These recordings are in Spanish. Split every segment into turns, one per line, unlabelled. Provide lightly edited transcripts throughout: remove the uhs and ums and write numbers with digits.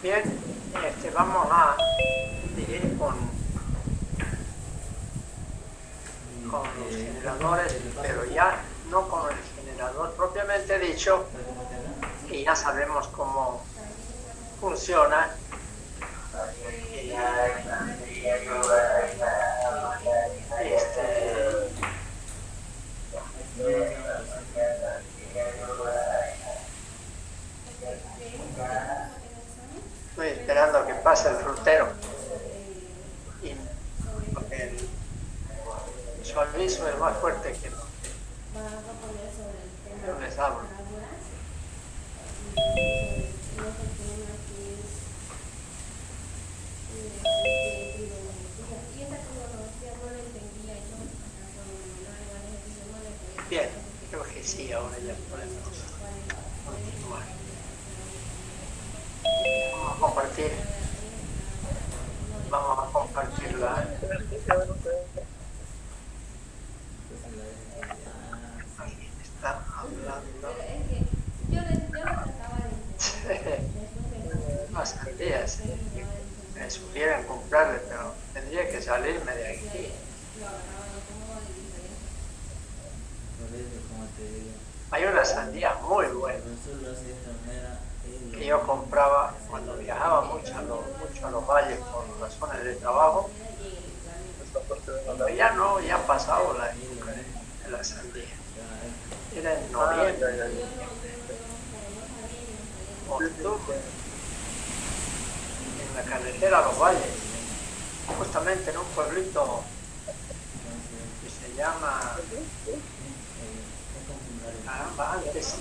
Bien, vamos a seguir con los generadores, pero ya no con el generador propiamente dicho, que ya sabemos cómo funciona. Estoy esperando a que pase el frutero. Porque su aviso es más fuerte que lo que yo les hablo. Bien, creo que sí, ahora ya podemos continuar. Vamos a compartirla. Alguien está hablando. Más sandías. Me sugieren comprarle, pero tendría que salirme de aquí. Hay una sandía muy buena que yo compraba cuando viajaba mucho a los valles por razones de trabajo. Pero ya no, ya ha pasado la época de la sandía. Era en noviembre, octubre, en la carretera a los valles, justamente en un pueblito que se llama, caramba, antes,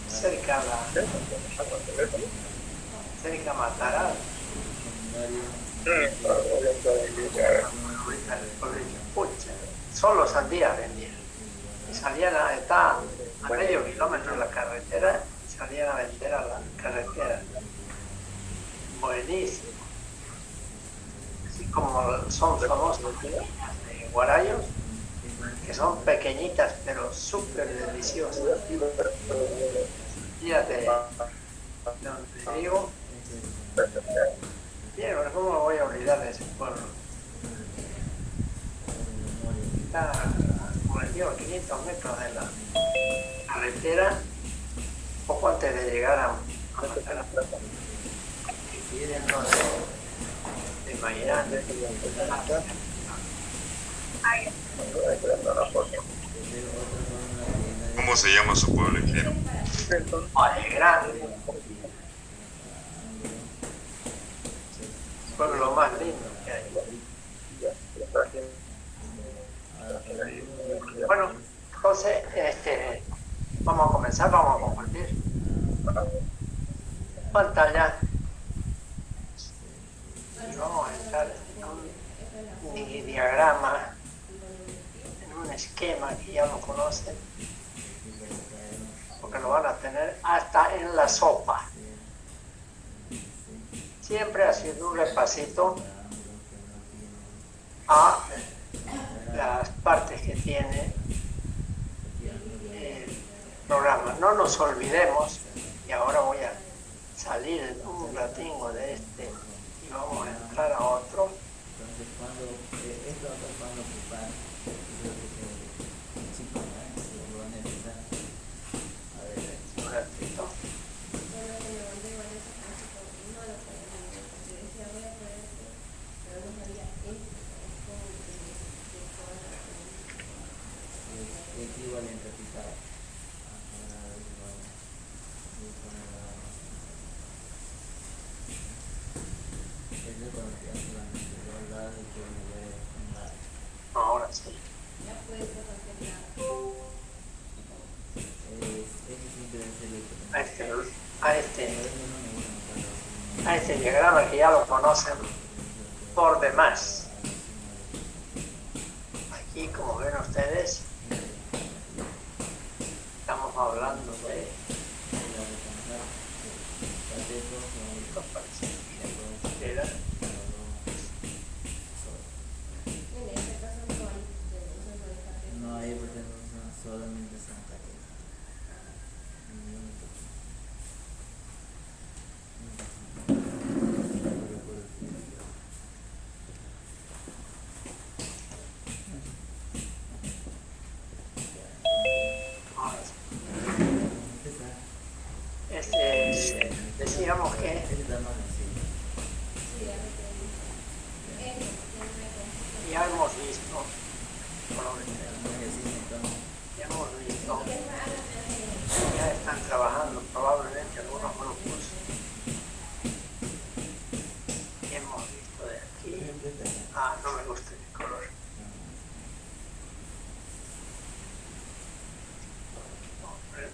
cerca a Mataral. Solo sandías vendían. Y salían a medio kilómetro de la carretera y salían a vender a la carretera. Buenísimo. Así como son famosas de Guarayos, que son pequeñitas pero súper deliciosas. Fíjate, donde digo, bien, ¿cómo me voy a olvidar de ese pueblo? Está, como les digo, a 500 metros de la carretera, poco antes de llegar a Mataral. De Mairán.
¿Cómo se llama su pueblo, ingeniero?
Valle Grande. Pueblo más lindo que hay. Bueno, entonces, vamos a comenzar, vamos a compartir pantalla y vamos a entrar en un diagrama, en un esquema que ya lo conocen, porque lo van a tener hasta en la sopa. Siempre haciendo un repasito a las partes que tiene el programa. No nos olvidemos, y ahora voy a salir un ratingo de este y vamos a entrar a otro. Un ratito. Ahora sí. A este diagrama que ya lo conocen por demás. Aquí, como ven ustedes, estamos hablando de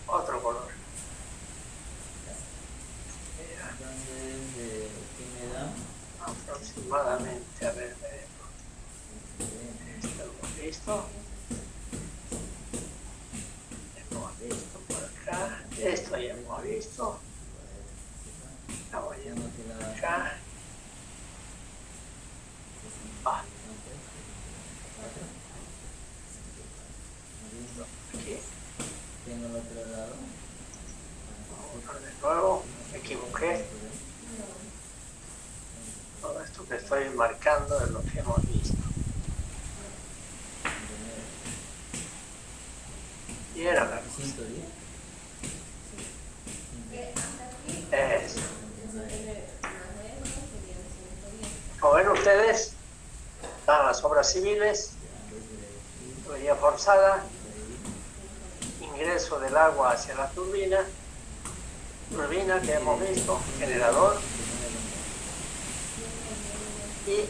otro color.
Entonces, ¿qué me da?
Aproximadamente, a ver, estamos listo. Hemos visto por acá, esto ya hemos visto. Estamos yendo por acá. Va. Aquí.
Tengo el otro lado.
Vamos de nuevo, me equivoqué. Todo esto que estoy marcando es lo que hemos visto. Y era la cosa.
110.
Eso. Como ven ustedes, están las obras civiles, tubería forzada, ingreso del agua hacia la turbina que hemos visto, generador. Y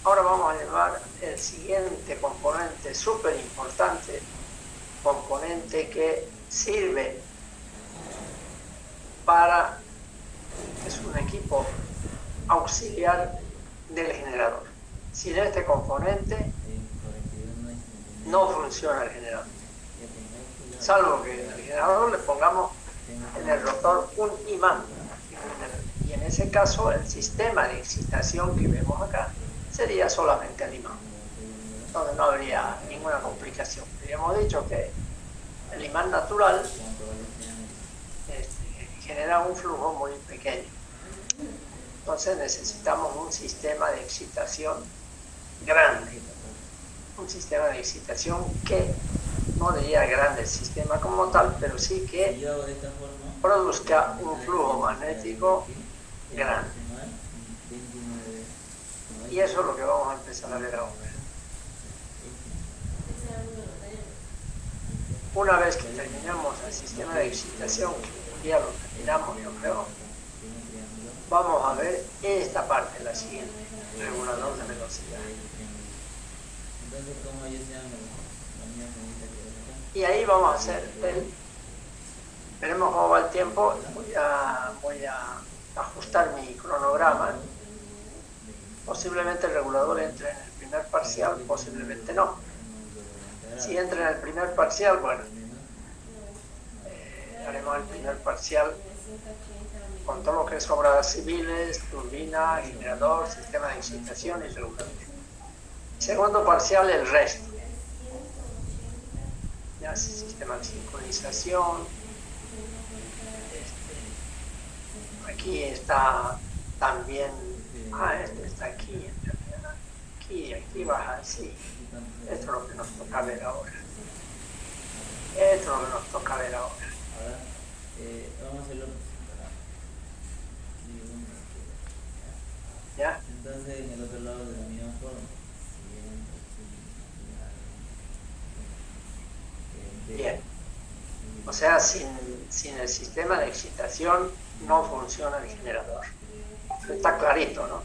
ahora vamos a llevar el siguiente componente súper importante, componente que sirve para, es un equipo auxiliar del generador. Sin este componente no funciona el generador, salvo que en el generador le pongamos en el rotor un imán, y en ese caso el sistema de excitación que vemos acá sería solamente el imán, donde no habría ninguna complicación. Habíamos dicho que el imán natural genera un flujo muy pequeño, entonces necesitamos un sistema de excitación grande, un sistema de excitación que no diría grande el sistema como tal, pero sí que produzca un flujo magnético grande. Y eso es lo que vamos a empezar a ver ahora. Una vez que terminamos el sistema de excitación, que un día lo terminamos, yo creo, vamos a ver esta parte, la siguiente, regulador de velocidad. Y ahí vamos a hacer veremos cómo va el tiempo. Voy a ajustar mi cronograma. Posiblemente el regulador entre en el primer parcial, posiblemente no. Si entra en el primer parcial, bueno, haremos el primer parcial con todo lo que es obras civiles, turbina, generador, sistema de excitación y regulador. Segundo parcial, el resto. Ya sistema de sincronización. Aquí está también, este está aquí, aquí baja así. Esto es lo que nos toca ver ahora.
Vamos a hacerlo.
¿Ya?
Entonces, en el otro lado de la misma forma.
Bien. O sea, sin el sistema de excitación no funciona el generador. Está clarito, ¿no?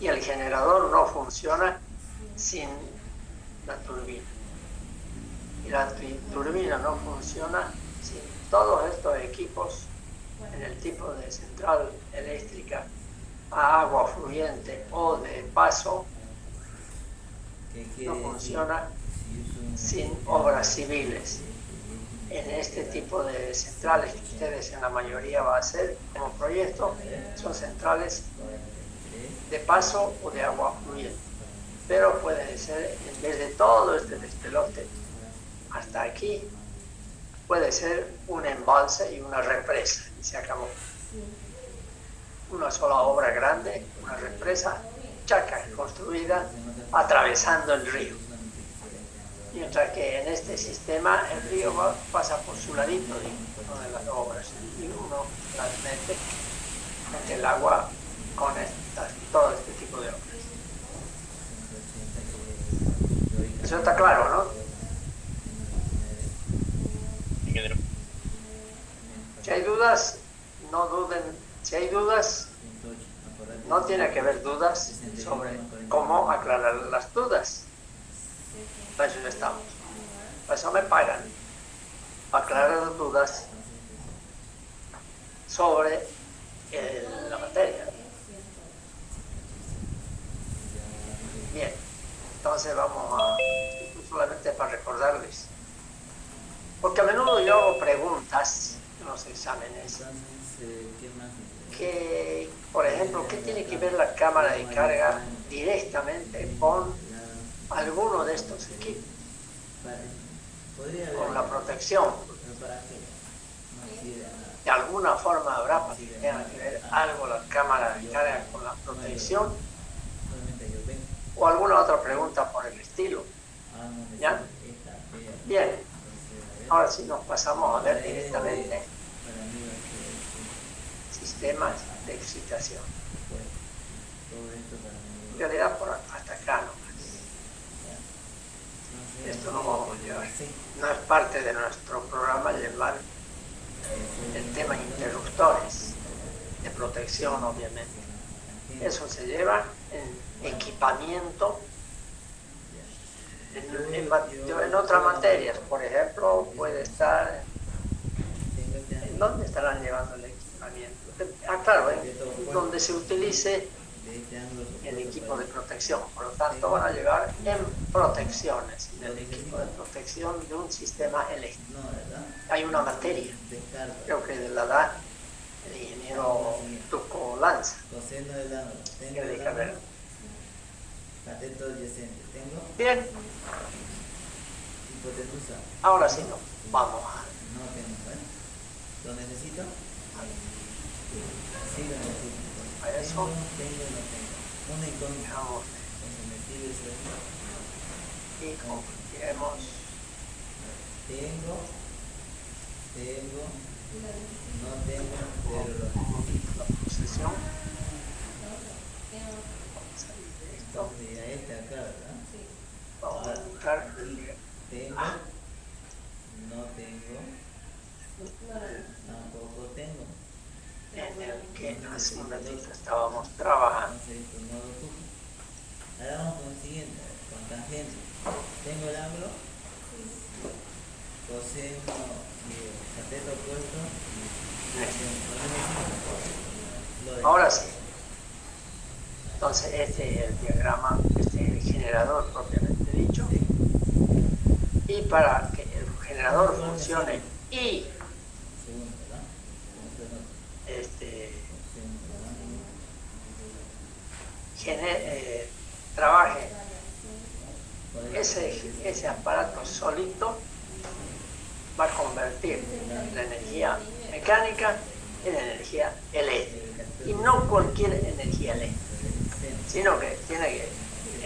Y el generador no funciona sin la turbina. Y la turbina no funciona sin todos estos equipos en el tipo de central eléctrica a agua fluyente o de paso. No funciona sin obras civiles. En este tipo de centrales que ustedes en la mayoría va a hacer como proyecto, son centrales de paso o de agua fluyente. Pero puede ser, en vez de todo este despelote hasta aquí, puede ser un embalse y una represa, y se acabó. Una sola obra grande, una represa, chaca, construida atravesando el río. Mientras que en este sistema el río pasa por su ladito de las obras y uno las mete el agua con todo este tipo de obras. Eso está claro, ¿no? Si hay dudas, no duden. Si hay dudas, no tiene que haber dudas sobre cómo aclarar las dudas. Para eso estamos. Para eso me pagan. aclarar dudas sobre la materia. Bien, entonces vamos a, solamente para recordarles, porque a menudo yo hago preguntas en los exámenes,
¿Qué más?
que, por ejemplo, ¿qué tiene que ver la cámara de carga directamente con alguno de estos equipos? Con la protección. De alguna forma habrá para que tenga que ver algo la cámara de carga con la protección, o alguna otra pregunta por el estilo. ¿Ya? Bien, ahora sí nos pasamos a ver directamente sistemas de excitación. En realidad por hasta acá nomás. Esto no vamos a llevar. No es parte de nuestro programa llevar el tema interruptores de protección, obviamente. Eso se lleva en equipamiento, en otras materias. Por ejemplo, puede estar... ¿En dónde estarán llevando el equipamiento? Claro, donde se utilice el equipo de protección. Por lo tanto, van a llevar en protecciones, en el equipo de protección de un sistema eléctrico. Hay una materia, creo que la da el ingeniero Tuco Lanza. Que de carrera. Bien. Ahora sí, no. Vamos a...
¿Lo necesito? Sí, lo necesito.
A eso.
Una incógnita.
Y confiemos.
Tengo, no tengo, pero lo necesito.
La posesión. Vamos a salir de esto.
Mira, acá, ¿verdad? Sí.
Vamos a buscar.
Tengo, no tengo, tampoco tengo.
En el que hace un ratito estábamos trabajando.
Ahora vamos con el siguiente, con tangente. Tengo el ángulo, coseno, cateto opuesto.
Ahora sí. Entonces este es el diagrama, este es el generador propiamente dicho. Y para que el generador funcione y trabaje ese aparato solito, va a convertir la energía mecánica en energía eléctrica, y no cualquier energía eléctrica, sino que tiene que,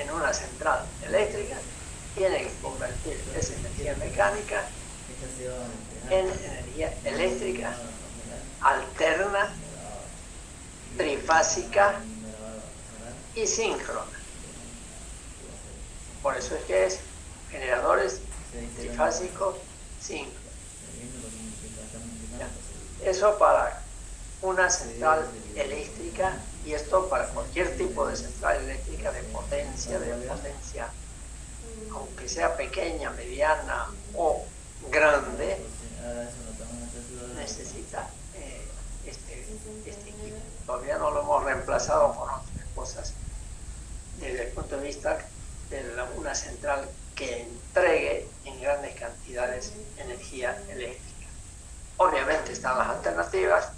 en una central eléctrica, tiene que convertir esa energía mecánica en energía eléctrica alterna, trifásica y síncrona. Por eso es que es generadores trifásicos síncronos. Eso para una central eléctrica, y esto para cualquier tipo de central eléctrica de potencia, aunque sea pequeña, mediana o grande, necesita este equipo. Todavía no lo hemos reemplazado con otras cosas desde el punto de vista de una central que entregue en grandes cantidades energía eléctrica. Obviamente están las alternativas,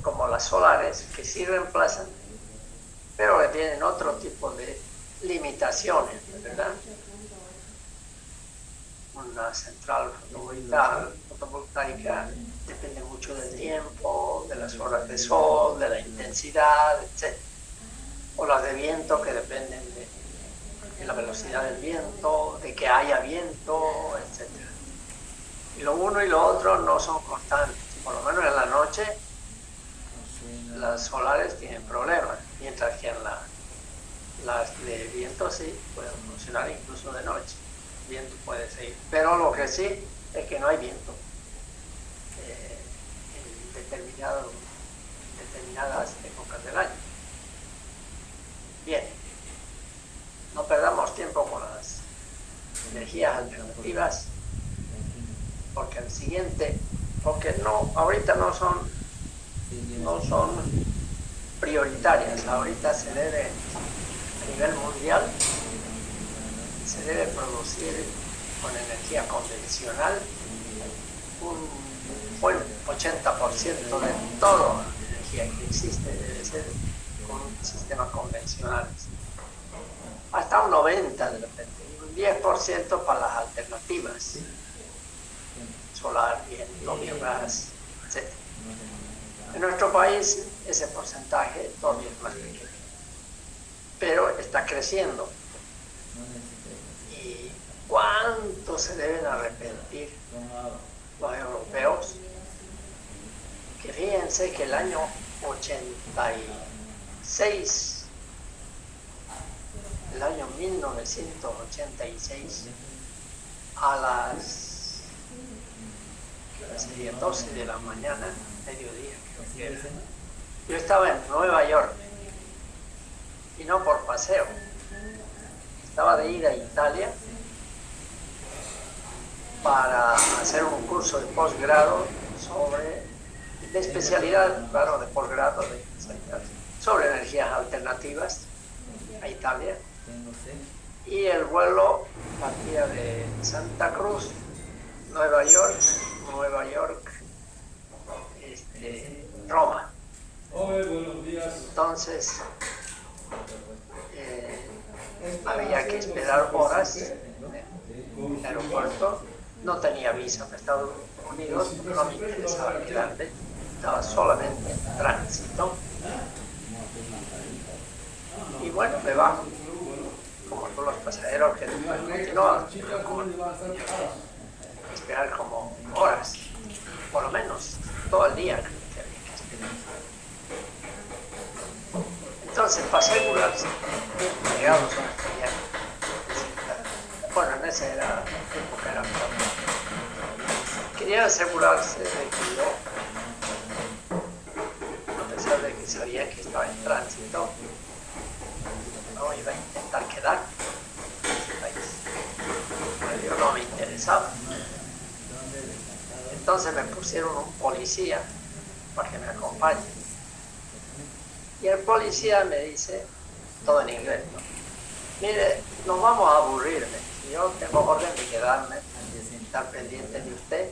como las solares, que sí reemplazan, pero que tienen otro tipo de limitaciones, ¿verdad? Una central fotovoltaica depende mucho del tiempo, de las horas de sol, de la intensidad, etc. O las de viento, que dependen de la velocidad del viento, de que haya viento, etc. Y lo uno y lo otro no son constantes. Por lo menos en la noche las solares tienen problemas, mientras que en las de viento sí pueden funcionar incluso de noche. El viento puede seguir, pero lo que sí es que no hay viento en determinadas épocas del año. Bien, no perdamos tiempo con las energías alternativas, porque el siguiente, porque no, ahorita no son prioritarias, ahorita se debe, a nivel mundial, se debe producir con energía convencional un buen 80% de toda la energía que existe debe ser con un sistema convencional. Hasta un 90% de repente, un 10% para las alternativas, solar, viento, biogás, etc. En nuestro país ese porcentaje todavía es más pequeño, pero está creciendo. ¿Y cuánto se deben arrepentir los europeos? Que fíjense que el año 86, el año 1986, a las 12 de la mañana, mediodía, creo que era, yo estaba en Nueva York, y no por paseo, estaba de ida a Italia para hacer un curso de posgrado de especialidad, claro, de posgrado, de especialidad, sobre energías alternativas a Italia. Y el vuelo partía de Santa Cruz, Nueva York, Roma. Entonces, había que esperar horas en el aeropuerto. No tenía visa para Estados Unidos, no me interesaba quedarme, estaba solamente en tránsito. Y bueno, me bajo, como todos los pasajeros que después continuaban, esperar como horas, por lo menos todo el día. Entonces, para asegurarse, llegados a nuestro viaje, bueno, en esa época era mejor. Querían asegurarse de que yo, a pesar de que sabía que estaba en tránsito, no iba a intentar quedar en ese país. Pero yo no me interesaba. Entonces me pusieron un policía para que me acompañe. Y el policía me dice, todo en inglés, ¿no? Mire, nos vamos a aburrir. Yo tengo orden de quedarme, estar pendiente de usted,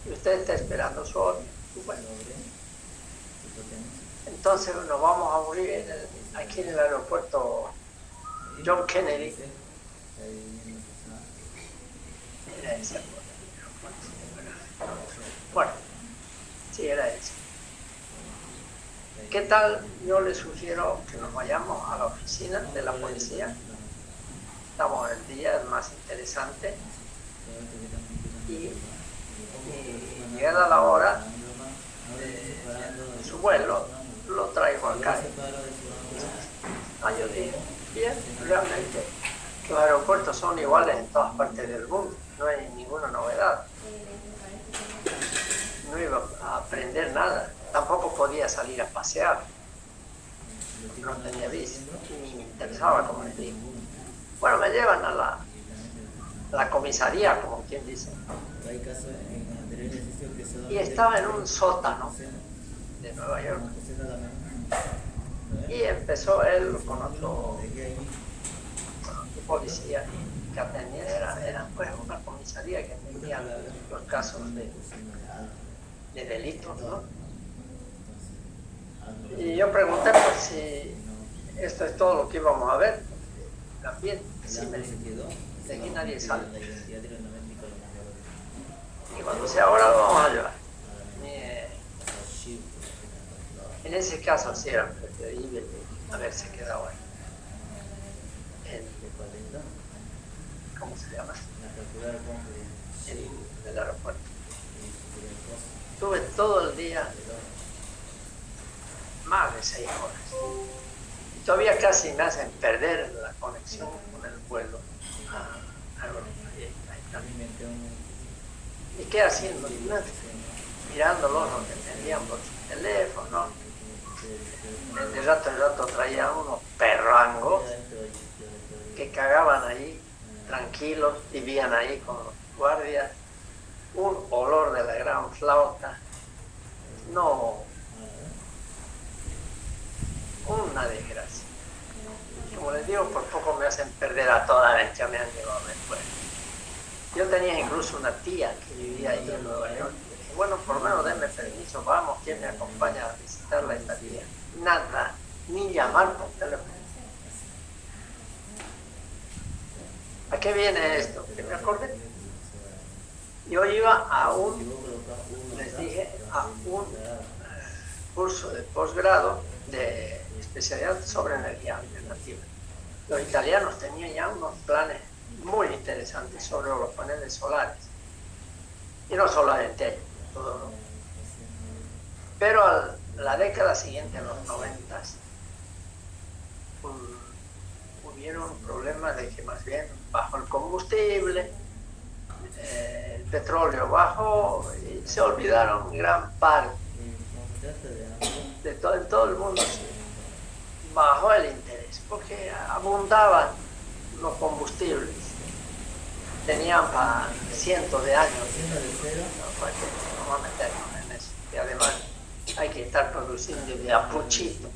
y usted está esperando su orden. Bueno, entonces nos vamos a aburrir aquí en el aeropuerto John Kennedy. Era ese. Bueno, sí, era ese. ¿Qué tal? Yo le sugiero que nos vayamos a la oficina de la policía. Estamos en el día, es más interesante. Y llegada la hora de su vuelo, lo traigo acá. Yo dije, bien, realmente los aeropuertos son iguales en todas partes del mundo, no hay ninguna novedad. No iba a aprender nada, tampoco podía salir a pasear, no tenía visa, ni me interesaba, como les digo. Bueno, me llevan a la comisaría, como quien dice, y estaba en un sótano de Nueva York, y empezó él con otro policía que atendía, era pues una comisaría que atendía los casos de delitos, ¿no? Y yo pregunté pues si esto es todo lo que íbamos a ver. También, sí, me dijo, de aquí nadie sale. Y cuando sea ahora lo vamos a llevar. En ese caso sí era preferible haberse quedado ahí. ¿Cómo se llama? En el aeropuerto. Estuve todo el día, más de 6 horas. Y todavía casi me hacen perder la conexión con el vuelo a Europa. ¿Y qué haciendo? Mirándolos, los que atendían por su teléfono. De rato en rato traían unos perrangos que cagaban ahí, tranquilos, vivían ahí con los guardias. un olor de la gran flauta, no, una desgracia. Como les digo, por poco me hacen perder a toda vez que me han llevado después. Yo tenía incluso una tía que vivía ahí en Nueva York. Dije, bueno, por lo menos denme permiso, vamos, ¿quién me acompaña a visitarla esta tía? Nada, ni llamar por teléfono. ¿A qué viene esto? Que me acordé. Yo iba a les dije, a un curso de posgrado de especialidad sobre energía alternativa. Los italianos tenían ya unos planes muy interesantes sobre los paneles solares. Y no solamente ellos, todo, ¿no? Pero a la década siguiente, en los 90, hubieron problemas de que más bien bajó el combustible, el petróleo bajó y se olvidaron gran parte de todo el mundo. Bajó el interés porque abundaban los combustibles, tenían para cientos de años. No vamos a meternos en eso, y además hay que estar produciendo de a poquito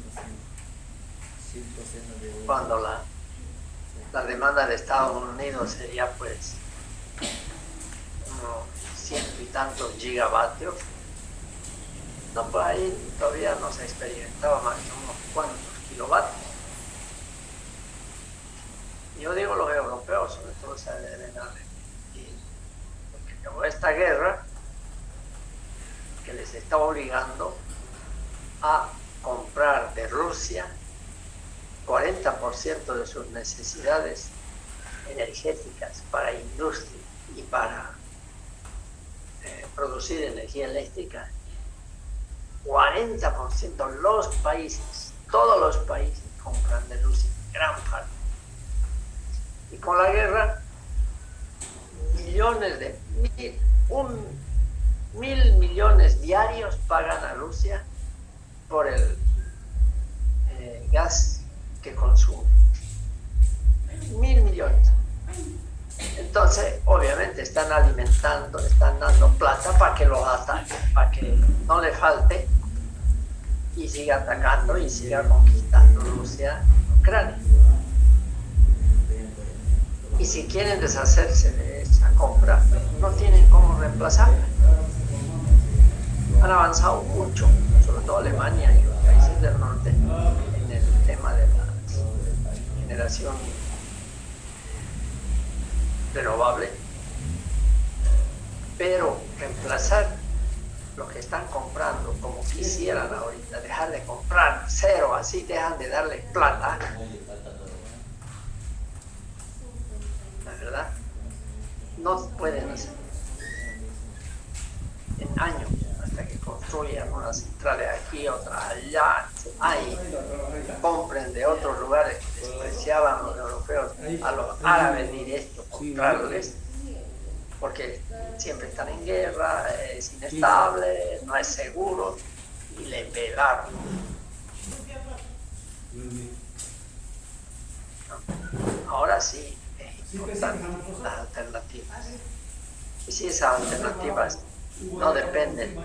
cuando la demanda de Estados Unidos sería pues unos 100 y tantos gigavatios. No, por ahí todavía no se experimentaba más que unos cuantos kilovatios. Yo digo los europeos, sobre todo se deben arrepentir, porque acabó esta guerra que les está obligando a comprar de Rusia 40% de sus necesidades energéticas para industria y para producir energía eléctrica. 40% los países, todos los países compran de Rusia, gran parte. Y con la guerra, mil millones diarios pagan a Rusia por el gas que consume. 1.000 millones. Entonces, obviamente, están alimentando, están dando plata para que los ataquen, para que no le falte y siga atacando y siga conquistando Rusia, Ucrania. Y si quieren deshacerse de esa compra, no tienen cómo reemplazarla. Han avanzado mucho, sobre todo Alemania y los países del norte, en el tema de la generación renovable, pero reemplazar lo que están comprando como quisieran ahorita, dejar de comprar cero, así dejan de darle plata, la verdad, no pueden hacer en años hasta que construyan una central de aquí, otra allá, ahí compren de otros lugares que despreciaban los europeos, a los árabes directos, comprarles, porque siempre están en guerra, es inestable, no es seguro, y le pelaron. Ahora sí es importante las alternativas. Y si esas alternativas no dependen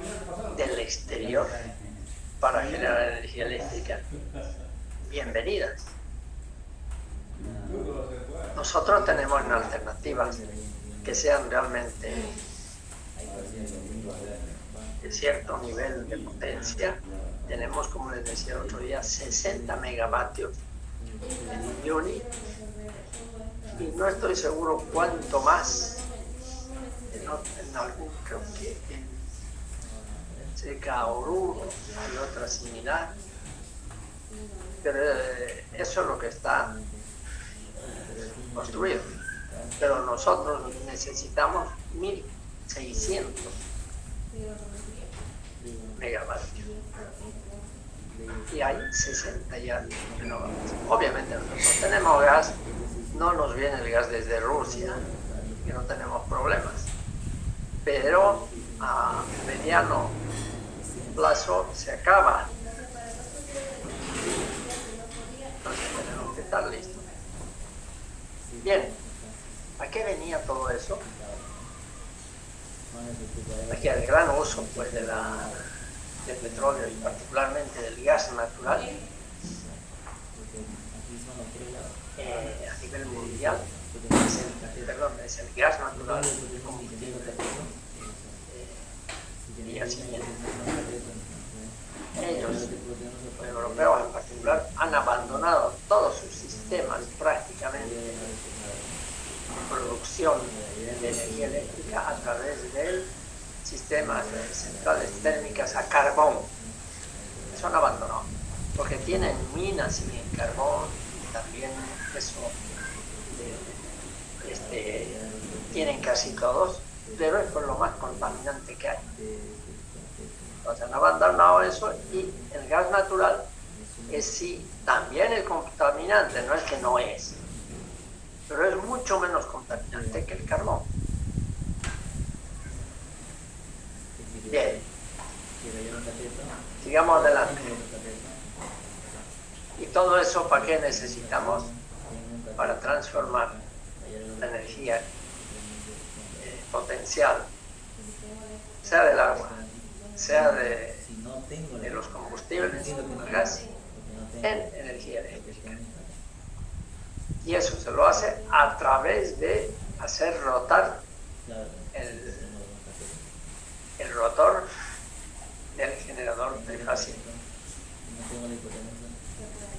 del exterior para generar energía eléctrica, bienvenidas. Nosotros tenemos alternativas que sean realmente de cierto nivel de potencia. Tenemos, como les decía el otro día, 60 megavatios en Uyuni, y no estoy seguro cuánto más en algún, creo que cerca a Oruro hay otra similar, pero eso es lo que está construido. Pero nosotros necesitamos 1.600 megavatios y hay 60 ya renovables. Obviamente nosotros tenemos gas, no nos viene el gas desde Rusia, que no tenemos problemas, pero a mediano plazo se acaba. Entonces tenemos que estar listos. Bien, ¿a qué venía todo eso? aquí el gran uso pues, del petróleo y particularmente del gas natural a nivel mundial es el gas natural combustible día siguiente. Ellos, los europeos en particular, han abandonado todos sus sistemas prácticamente de producción de energía eléctrica a través del sistema de centrales térmicas a carbón. Eso han abandonado, porque tienen minas en el carbón y también eso tienen casi todos, pero es por lo más contaminante que hay. Entonces han abandonado eso y el gas natural es sí también el contaminante, no es que no es, pero es mucho menos contaminante que el carbón. Bien, sigamos adelante. ¿Y todo eso para qué necesitamos? Para transformar la energía potencial, sea del agua, sea de los combustibles, del gas, en energía eléctrica. Y eso se lo hace a través de hacer rotar el rotor del generador trifásico.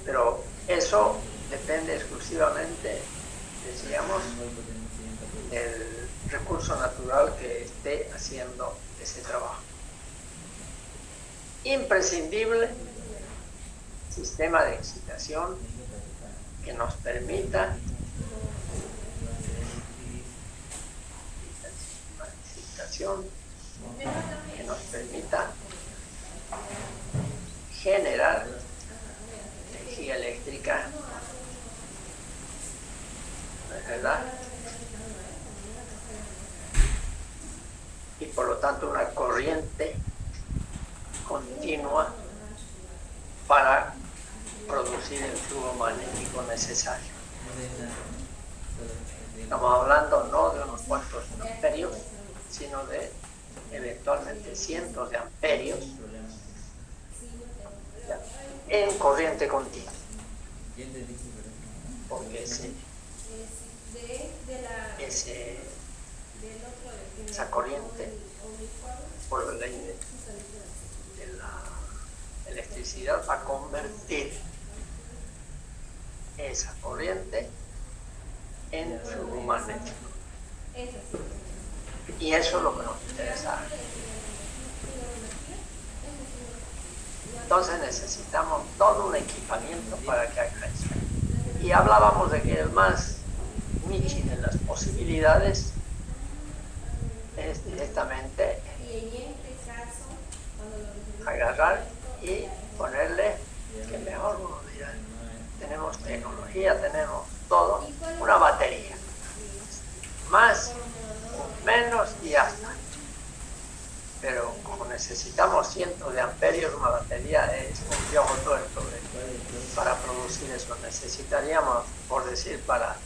Pero eso depende exclusivamente, decíamos, del recurso natural que esté haciendo ese trabajo. Imprescindible sistema de excitación que nos permita generar energía eléctrica, ¿no es verdad? Y por lo tanto una corriente continua para producir el flujo magnético necesario. Estamos hablando no de unos cuantos amperios, sino de eventualmente cientos de amperios en corriente continua. Porque esa corriente, por la ley de la electricidad, va a convertir esa corriente en flujo magnético. Y eso es lo que nos interesa. Entonces necesitamos todo un equipamiento para que haga eso. Y hablábamos de que el más nichi de las posibilidades es directamente agarrar y ponerle, que mejor uno dirá, tenemos tecnología, tenemos todo, una batería. Más, menos y hasta. Pero como necesitamos cientos de amperios, una batería es un piojo tuerto para producir eso. Necesitaríamos, por decir, para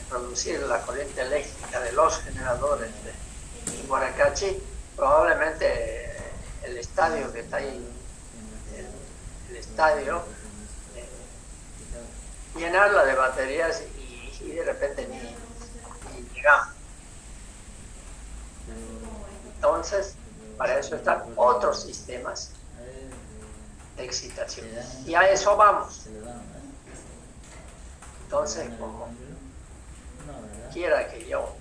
producir la corriente eléctrica de los generadores de Guaracachi, probablemente el estadio que está ahí, el estadio, llenarla de baterías y de repente ni llegamos. Entonces, para eso están otros sistemas de excitación. Y a eso vamos. Entonces, como quiera que yo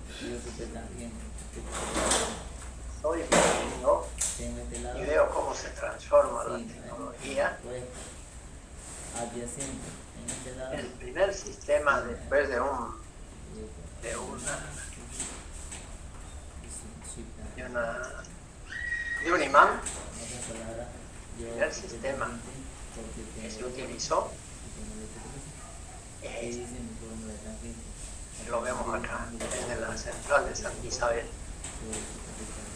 estoy viendo y veo cómo se transforma la tecnología, el primer sistema después de un imán, el sistema que se utilizó lo vemos acá en la central de Santa Isabel,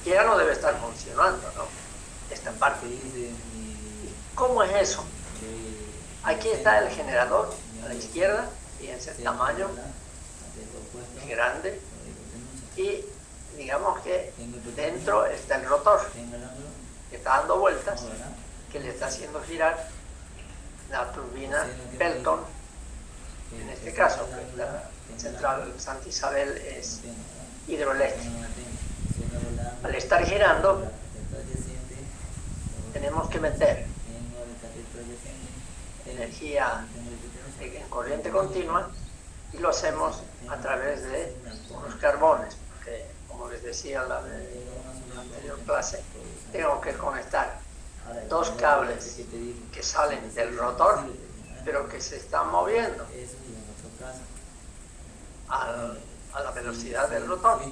que ya no debe estar funcionando, ¿no? Esta parte. ¿Cómo es eso? Aquí está el generador a la izquierda, fíjense el tamaño grande, y digamos que Dentro está el rotor,
tengo el ángulo,
que está dando vueltas,
¿verdad?
que le está haciendo girar la turbina Pelton. En este caso, pues, la central Santa Isabel es hidroeléctrica. Al estar girando, tenemos que meter energía en corriente continua y lo hacemos a través de unos carbones, porque como les decía en la anterior clase, tengo que conectar dos cables que salen del rotor, pero que se están moviendo a la velocidad del rotor,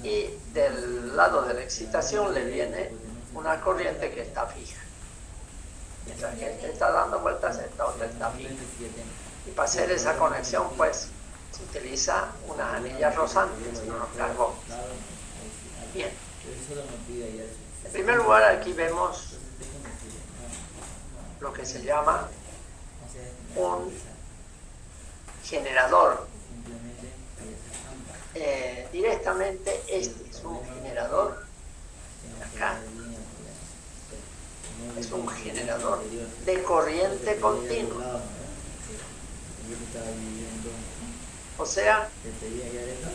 y del lado de la excitación le viene una corriente que está fija. Mientras que este está dando vueltas, esta otra está fija. Y para hacer esa conexión, pues, se utiliza unas anillas rosantes y unos carbones. Bien. En primer lugar, aquí vemos lo que se llama un generador. Directamente este es un generador, acá, es un generador de corriente continua. O sea,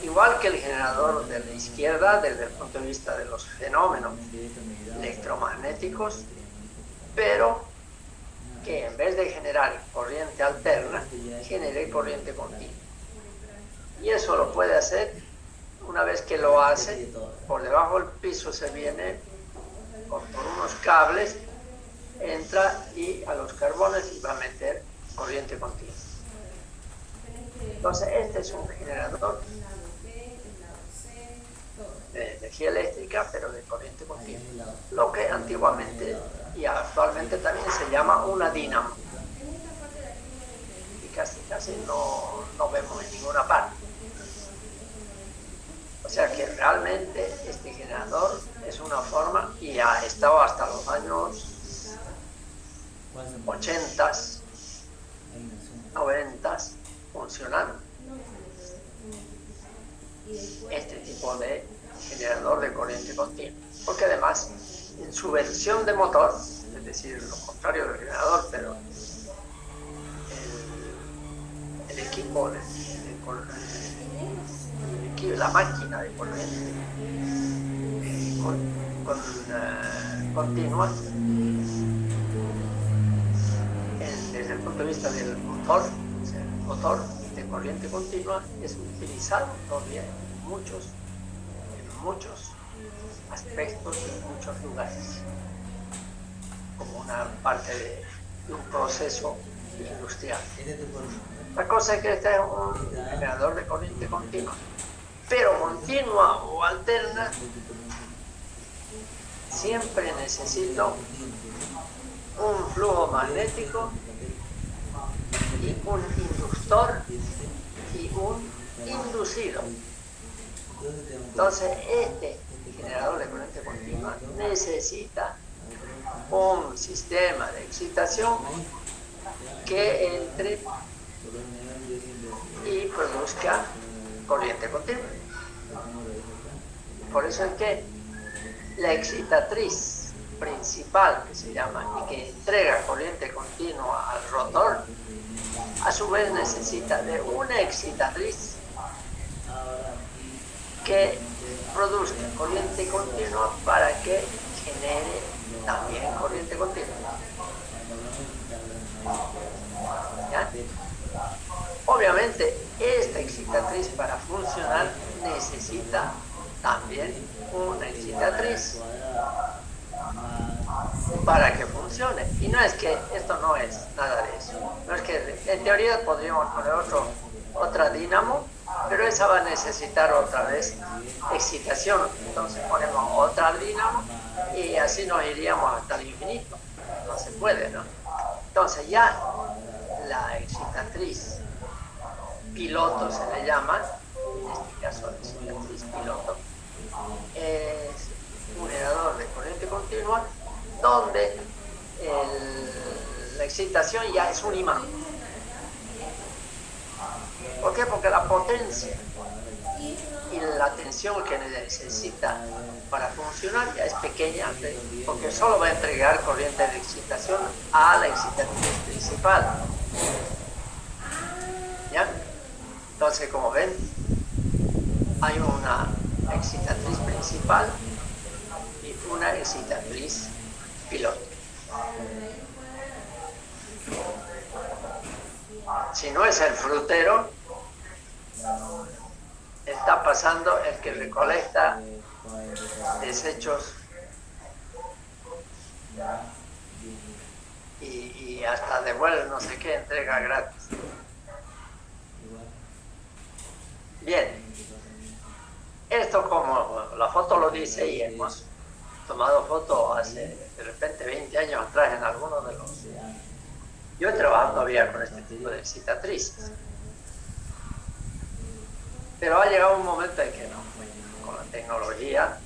igual que el generador de la izquierda, desde el punto de vista de los fenómenos electromagnéticos, pero que en vez de generar corriente alterna, genere corriente continua. Y eso lo puede hacer una vez que lo hace, por debajo del piso se viene por unos cables, entra y a los carbones y va a meter corriente continua. Entonces este es un generador de energía eléctrica, pero de corriente continua, lo que antiguamente y actualmente también se llama una dínamo, y casi no vemos en ninguna parte. O sea que realmente este generador es una forma, y ha estado hasta los años 80, 90 funcionando, este tipo de generador de corriente continua, porque además en su versión de motor, es decir, lo contrario del generador, pero el equipo la máquina de corriente continua, desde el punto de vista del motor, o sea, el motor de corriente continua es utilizado todavía en muchos aspectos y en muchos lugares, como una parte de un proceso industrial. La cosa es que este es un generador de corriente continua, pero continua o alterna, siempre necesito un flujo magnético y un inductor y un inducido. Entonces este generador de corriente continua necesita un sistema de excitación que entre y produzca corriente continua. Por eso es que la excitatriz principal, que se llama, y que entrega corriente continua al rotor, a su vez necesita de una excitatriz que produzca corriente continua para que genere también corriente continua. ¿Ya? Obviamente, esta excitatriz para funcionar necesita también una excitatriz para que funcione. Y no es que esto no es nada de eso. No es que en teoría podríamos poner otra dínamo, pero esa va a necesitar otra vez excitación. Entonces ponemos otra dínamo y así nos iríamos hasta el infinito. No se puede, ¿no? Entonces ya la excitatriz piloto se le llama, en este caso la excitatriz piloto, es un generador de corriente continua donde la excitación ya es un imán. ¿Por qué? Porque la potencia y la tensión que necesita para funcionar ya es pequeña, porque solo va a entregar corriente de excitación a la excitatriz principal. ¿Ya? Entonces, como ven, hay una excitatriz principal y una excitatriz piloto. Si no es el frutero, está pasando el que recolecta desechos y hasta devuelve no sé qué, entrega gratis. Bien, esto como la foto lo dice y hemos tomado foto hace de repente 20 años atrás en algunos de los... Yo he trabajado todavía con este tipo de excitatrices, pero ha llegado un momento en que no, con la tecnología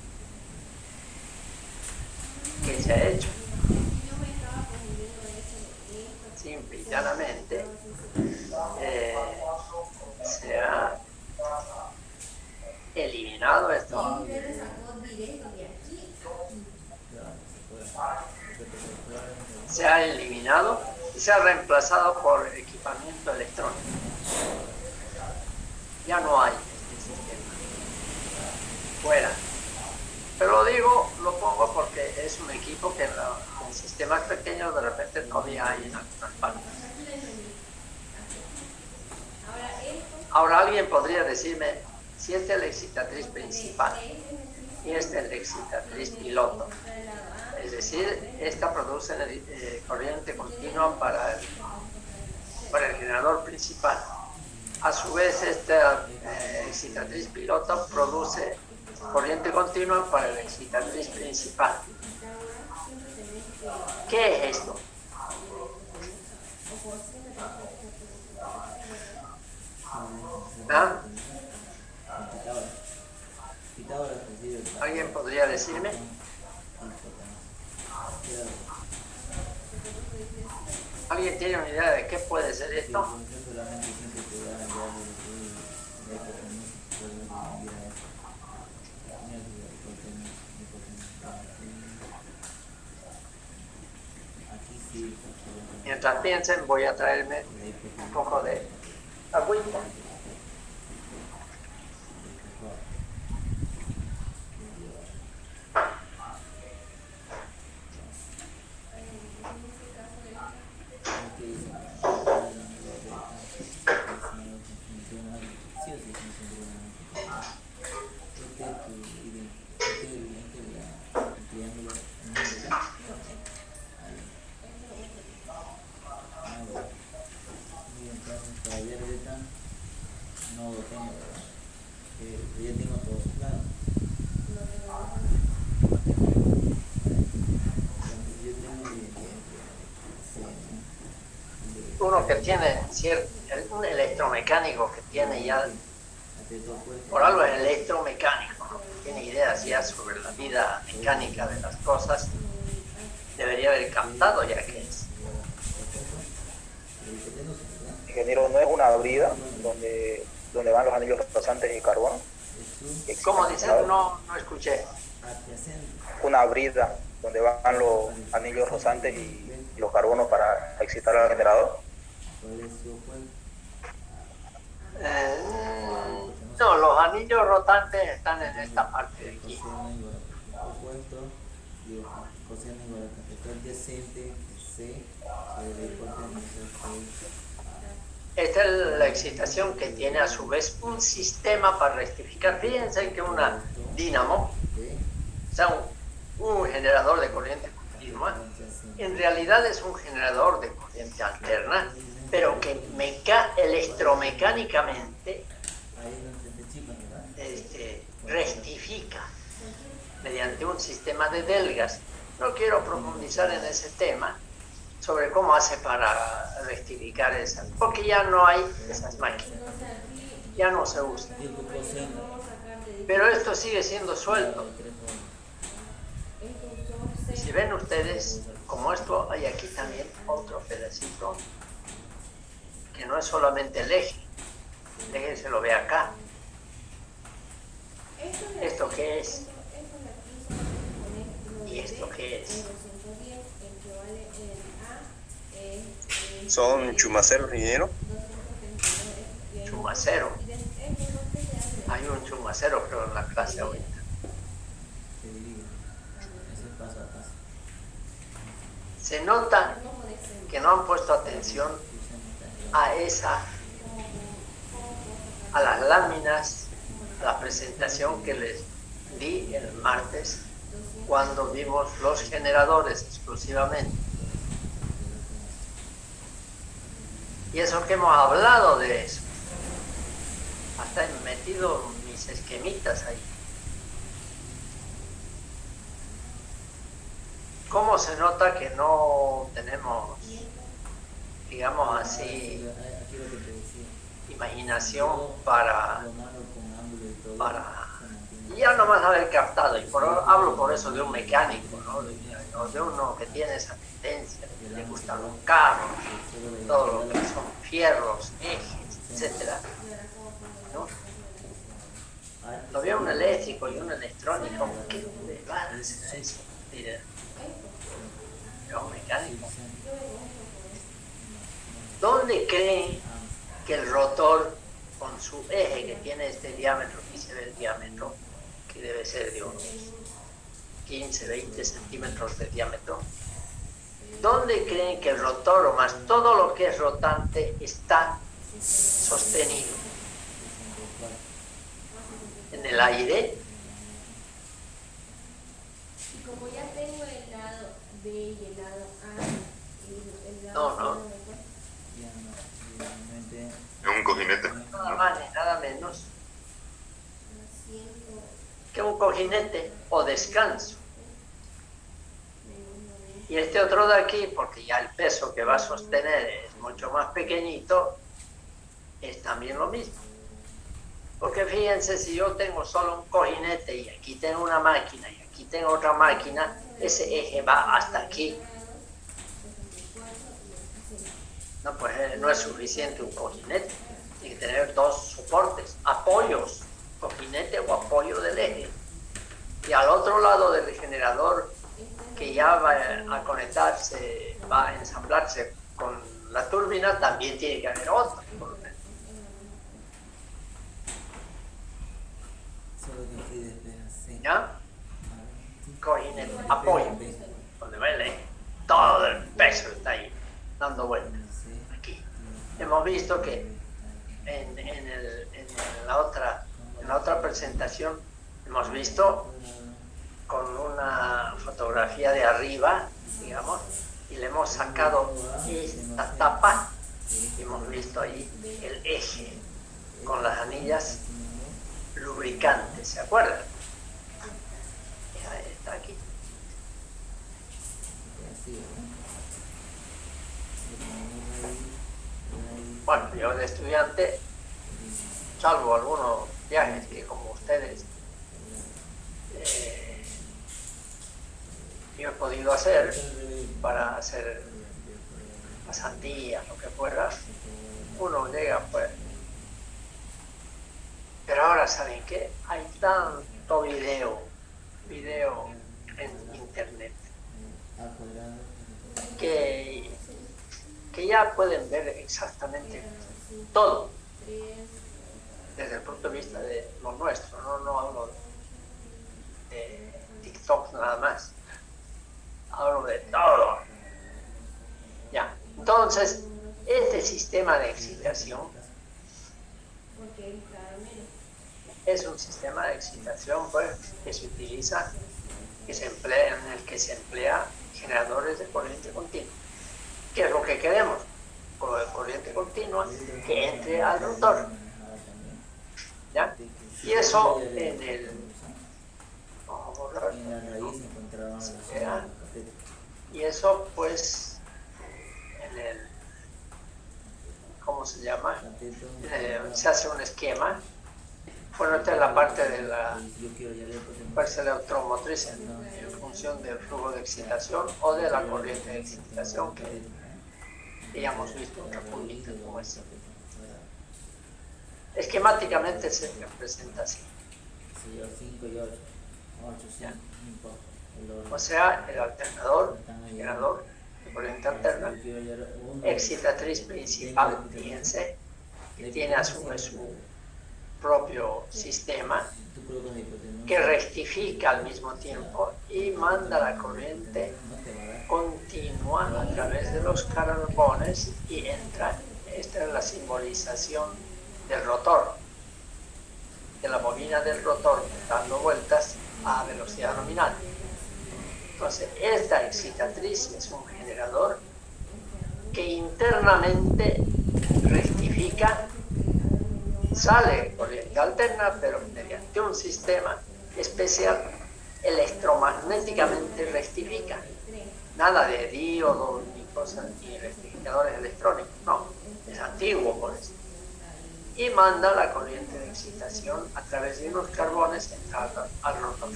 que se ha hecho, simple y llanamente, se ha eliminado esto. Se ha eliminado y se ha reemplazado por equipamiento electrónico. Ya no hay este sistema. Fuera. Pero lo pongo porque es un equipo que en sistemas pequeños de repente todavía hay en algunas partes. Ahora alguien podría decirme, si esta es la excitatriz principal y esta es la excitatriz piloto, es decir, esta produce corriente continua para el generador principal. A su vez, esta excitatriz piloto produce corriente continua para la excitatriz principal. ¿Qué es esto? ¿Ah? ¿Alguien podría decirme? ¿Alguien tiene una idea de qué puede ser esto? Mientras piensen, voy a traerme un poco de agüita. Uno que tiene un electromecánico que tiene ya, por algo es electromecánico, ¿no? Tiene ideas ya sobre la vida mecánica de las cosas, debería haber captado ya que es.
Ingeniero, ¿no es una brida donde van los anillos rosantes y carbono?
¿Cómo dicen? No escuché.
Una brida donde van los anillos rosantes y los carbonos para excitar al generador.
No, los anillos rotantes están en esta parte de aquí. Esta es la excitación que tiene a su vez un sistema para rectificar. Fíjense que una dínamo, o sea, un generador de corriente continua, en realidad es un generador de corriente alterna, pero que electromecánicamente rectifica mediante un sistema de delgas. No quiero profundizar en ese tema sobre cómo hace para rectificar esas, porque ya no hay esas máquinas, ya no se usan. Pero esto sigue siendo suelto. Si ven ustedes, como esto hay aquí también otro pedacito, que no es solamente el eje se lo ve acá. esto qué es? ¿Y esto qué es?
Son chumaceros rellenos.
Chumacero. Hay un chumacero, creo, en la clase ahorita.
Se divide. Ese es paso a paso.
Se nota que no han puesto atención a las láminas, la presentación que les di el martes cuando vimos los generadores exclusivamente. Y eso que hemos hablado de eso. Hasta he metido mis esquemitas ahí. ¿Cómo se nota que no tenemos, digamos así, imaginación para ya nomás haber captado? Y hablo por eso de un mecánico, ¿no? De uno que tiene esa tendencia, que le gustan los carros, todo lo que son fierros, ejes, etcétera, ¿no? Lo veo un eléctrico y un electrónico, ¿qué le va a hacer eso? Mira, un mecánico. ¿Dónde creen que el rotor con su eje que tiene este diámetro, aquí se ve el diámetro, que debe ser de unos 15, 20 centímetros de diámetro, ¿dónde creen que el rotor o más todo lo que es rotante está sostenido? ¿En el aire?
Y como ya tengo el lado B y el lado A, el lado
No.
Es un cojinete.
Nada más ni nada menos que un cojinete o descanso. Y este otro de aquí, porque ya el peso que va a sostener es mucho más pequeñito, es también lo mismo. Porque fíjense, si yo tengo solo un cojinete y aquí tengo una máquina y aquí tengo otra máquina, ese eje va hasta aquí. No, pues no es suficiente un cojinete. Tiene que tener dos soportes, apoyos, cojinete o apoyo del eje. Y al otro lado del generador, que ya va a conectarse, va a ensamblarse con la turbina, también tiene que haber otro. ¿Ya? Cojinete, apoyo, donde va el eje. Todo el peso está ahí, dando vueltas. Aquí. Hemos visto que en la otra presentación hemos visto con una fotografía de arriba, digamos, y le hemos sacado esta tapa y hemos visto ahí el eje con las anillas lubricantes, ¿se acuerdan? Está aquí. Bueno, yo de estudiante, salvo algunos viajes que como ustedes yo he podido hacer para hacer pasantías, lo que fuera, uno llega pues. Pero ahora, ¿saben qué? Hay tanto video en internet que ya pueden ver exactamente todo desde el punto de vista de lo nuestro, no hablo de TikTok nada más, hablo de todo. Ya, entonces, este sistema de excitación es un sistema de excitación pues, que se utiliza, en el que se emplea generadores de corriente continua. ¿Qué es lo que queremos? Con corriente continua que entre al rotor. ¿Ya? Y eso en el... Vamos a borrar. Y eso pues en el... ¿Cómo se llama? Se hace un esquema. Bueno, esta es la parte de la fuerza electromotriz en función del flujo de excitación o de la corriente de excitación que ya hemos visto otra punta como esta. Esquemáticamente se representa así.
Si yo 5 y 8, 8, 5, no importa.
O sea, el alternador, generador de corriente alterna, excitatriz principal, fíjense, que tiene a su vez su propio sistema que rectifica al mismo tiempo y manda la corriente continua a través de los carbones y entra. Esta es la simbolización del rotor, de la bobina del rotor dando vueltas a velocidad nominal. Entonces, esta excitatriz es un generador que internamente rectifica, sale corriente alterna, pero mediante un sistema especial electromagnéticamente rectifica. Nada de diodos ni cosas, ni rectificadores electrónicos, no, es antiguo por eso. Y manda la corriente de excitación a través de unos carbones entrando al rotor.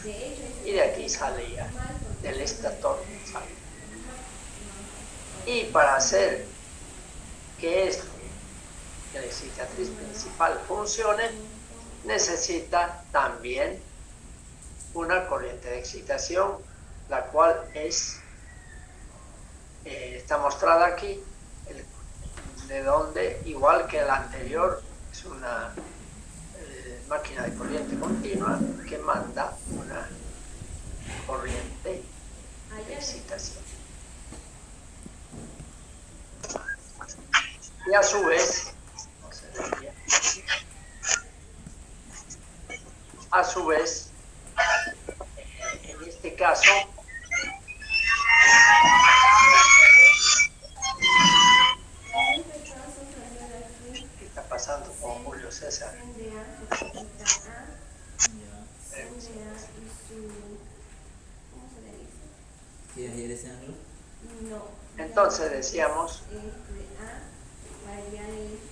Y de aquí sale ya, del estator sale. Y para hacer que la excitatriz principal funcione, necesita también una corriente de excitación, la cual está mostrada aquí, de donde, igual que la anterior, es una máquina de corriente continua que manda una corriente de excitación. Y a su vez, en este caso, ¿qué está pasando con Julio César? Entonces decíamos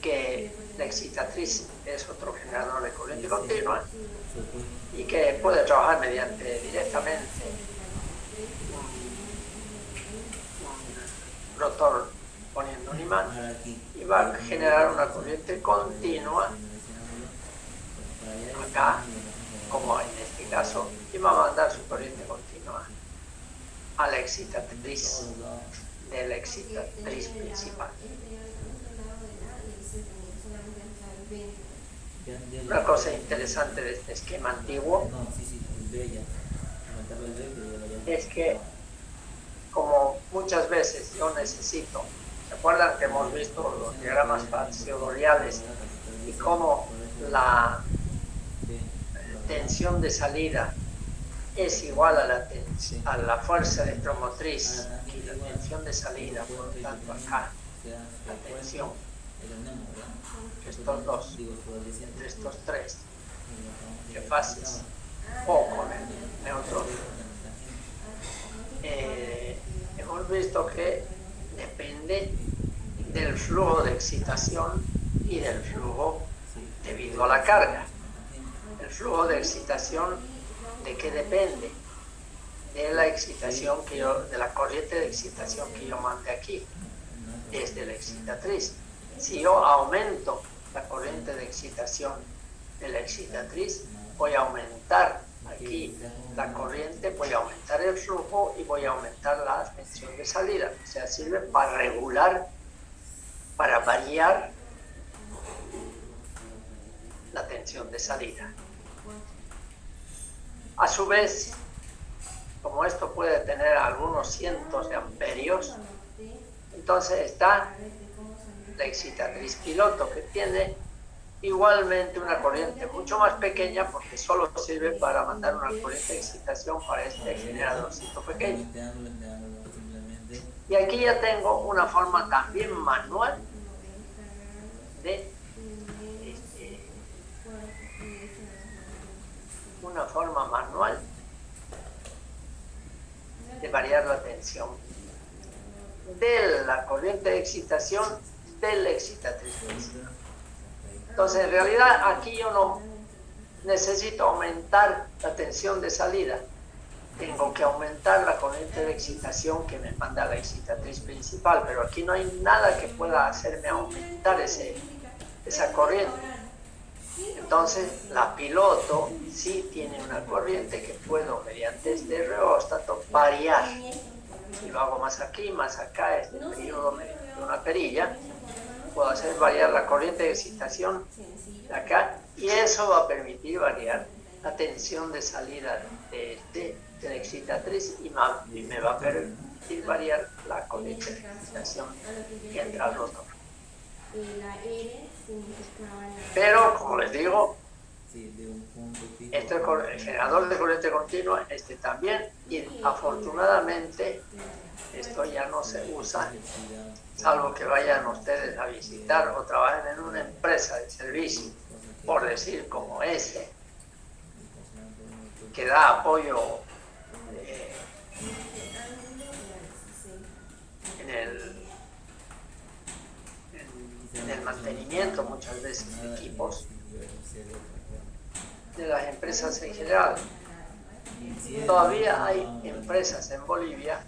que la excitatriz es otro generador de corriente continua y que puede trabajar directamente un rotor poniendo un imán y va a generar una corriente continua acá, como en este caso, y va a mandar su corriente continua a la excitatriz de la excitatriz principal. Una cosa interesante de este esquema antiguo es que, como muchas veces yo necesito, ¿se acuerdan que hemos visto los diagramas faciodoriales y cómo la tensión de salida es igual a la fuerza electromotriz y la tensión de salida, por lo tanto acá la tensión, estos dos, entre estos tres, que fases o con el neutrón, hemos visto que depende del flujo de excitación y del flujo debido a la carga. El flujo de excitación, ¿de qué depende? De la excitación de la corriente de excitación que yo mande aquí, desde la excitatriz. Si yo aumento la corriente de excitación de la excitatriz, voy a aumentar aquí la corriente, voy a aumentar el flujo y voy a aumentar la tensión de salida. O sea, sirve para regular, para variar la tensión de salida. A su vez, como esto puede tener algunos cientos de amperios, entonces está la excitatriz piloto, que tiene igualmente una corriente mucho más pequeña porque solo sirve para mandar una corriente de excitación para este generadorcito pequeño. Y aquí ya tengo una forma también manual de variar la tensión de la corriente de excitación de la excitatriz principal. Entonces, en realidad, aquí yo no necesito aumentar la tensión de salida. Tengo que aumentar la corriente de excitación que me manda la excitatriz principal, pero aquí no hay nada que pueda hacerme aumentar esa corriente. Entonces, la piloto sí tiene una corriente que puedo, mediante este reóstato, variar. Si lo hago más aquí, más acá, este periodo mediante una perilla, puedo hacer variar la corriente de excitación de acá, y eso va a permitir variar la tensión de salida de la excitatriz y me va a permitir variar la corriente de excitación que entra al rotor. Pero, como les digo, este es el generador de corriente continua, este también, y afortunadamente esto ya no se usa, salvo que vayan ustedes a visitar o trabajen en una empresa de servicio, por decir como ese, que da apoyo en el mantenimiento muchas veces de equipos de las empresas en general. Todavía hay empresas en Bolivia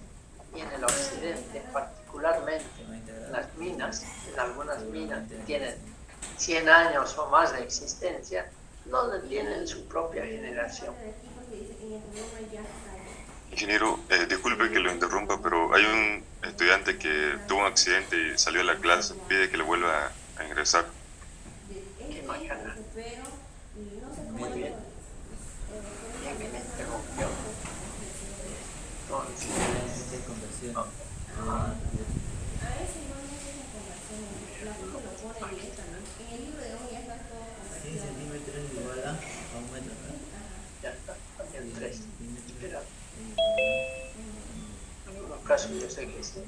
y en el occidente, particularmente en las minas, en algunas minas que tienen 100 años o más de existencia, donde tienen su propia generación.
Ingeniero, disculpe que lo interrumpa, pero hay un estudiante que tuvo un accidente y salió de la clase, pide que le vuelva a ingresar.
Qué macana. Muy bien. Ya que me interrumpió. Entonces, ya está, también 3. Espera. En algunos casos yo sé que sí.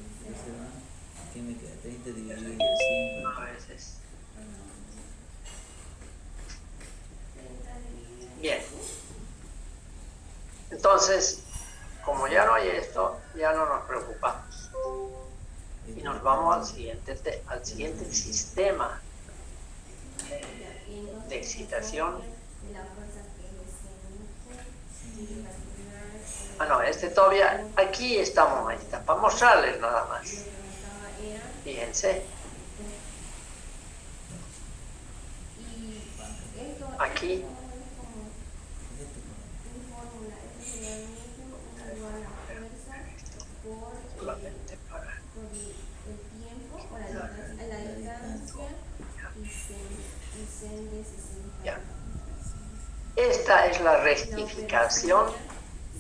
¿Qué me queda? 30 dividido entre 5.
A veces. Bien. Entonces, como ya no hay esto, ya no nos preocupamos. Y nos vamos al siguiente sistema de excitación. No, este todavía, aquí estamos, ahí está, para mostrarles nada más. Fíjense. Aquí. Solamente para... Ya. Esta es la rectificación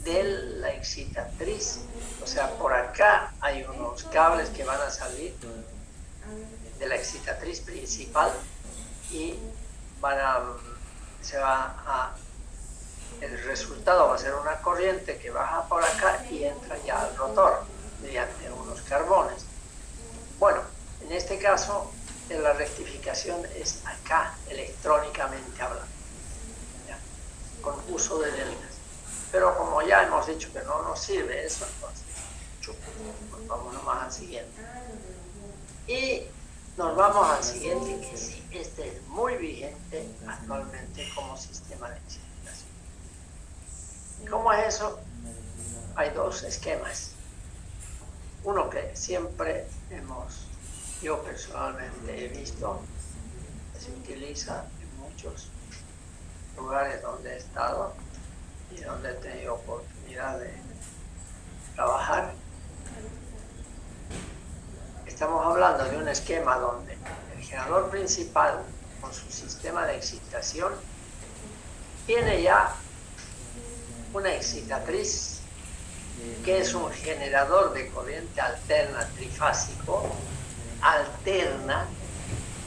de la excitatriz. O sea, por acá hay unos cables que van a salir de la excitatriz principal y el resultado va a ser una corriente que baja por acá y entra ya al rotor mediante unos carbones. Bueno, en este caso la rectificación es acá, electrónicamente hablando, ¿ya? Con uso de deltas. Pero como ya hemos dicho que no nos sirve eso, entonces vamos nomás al siguiente. Y nos vamos al siguiente, que sí, este es muy vigente actualmente como sistema de excitación. ¿Cómo es eso? Hay dos esquemas. Uno que siempre yo personalmente he visto, que se utiliza en muchos lugares donde he estado y donde he tenido oportunidad de trabajar. Estamos hablando de un esquema donde el generador principal, con su sistema de excitación, tiene ya una excitatriz que es un generador de corriente alterna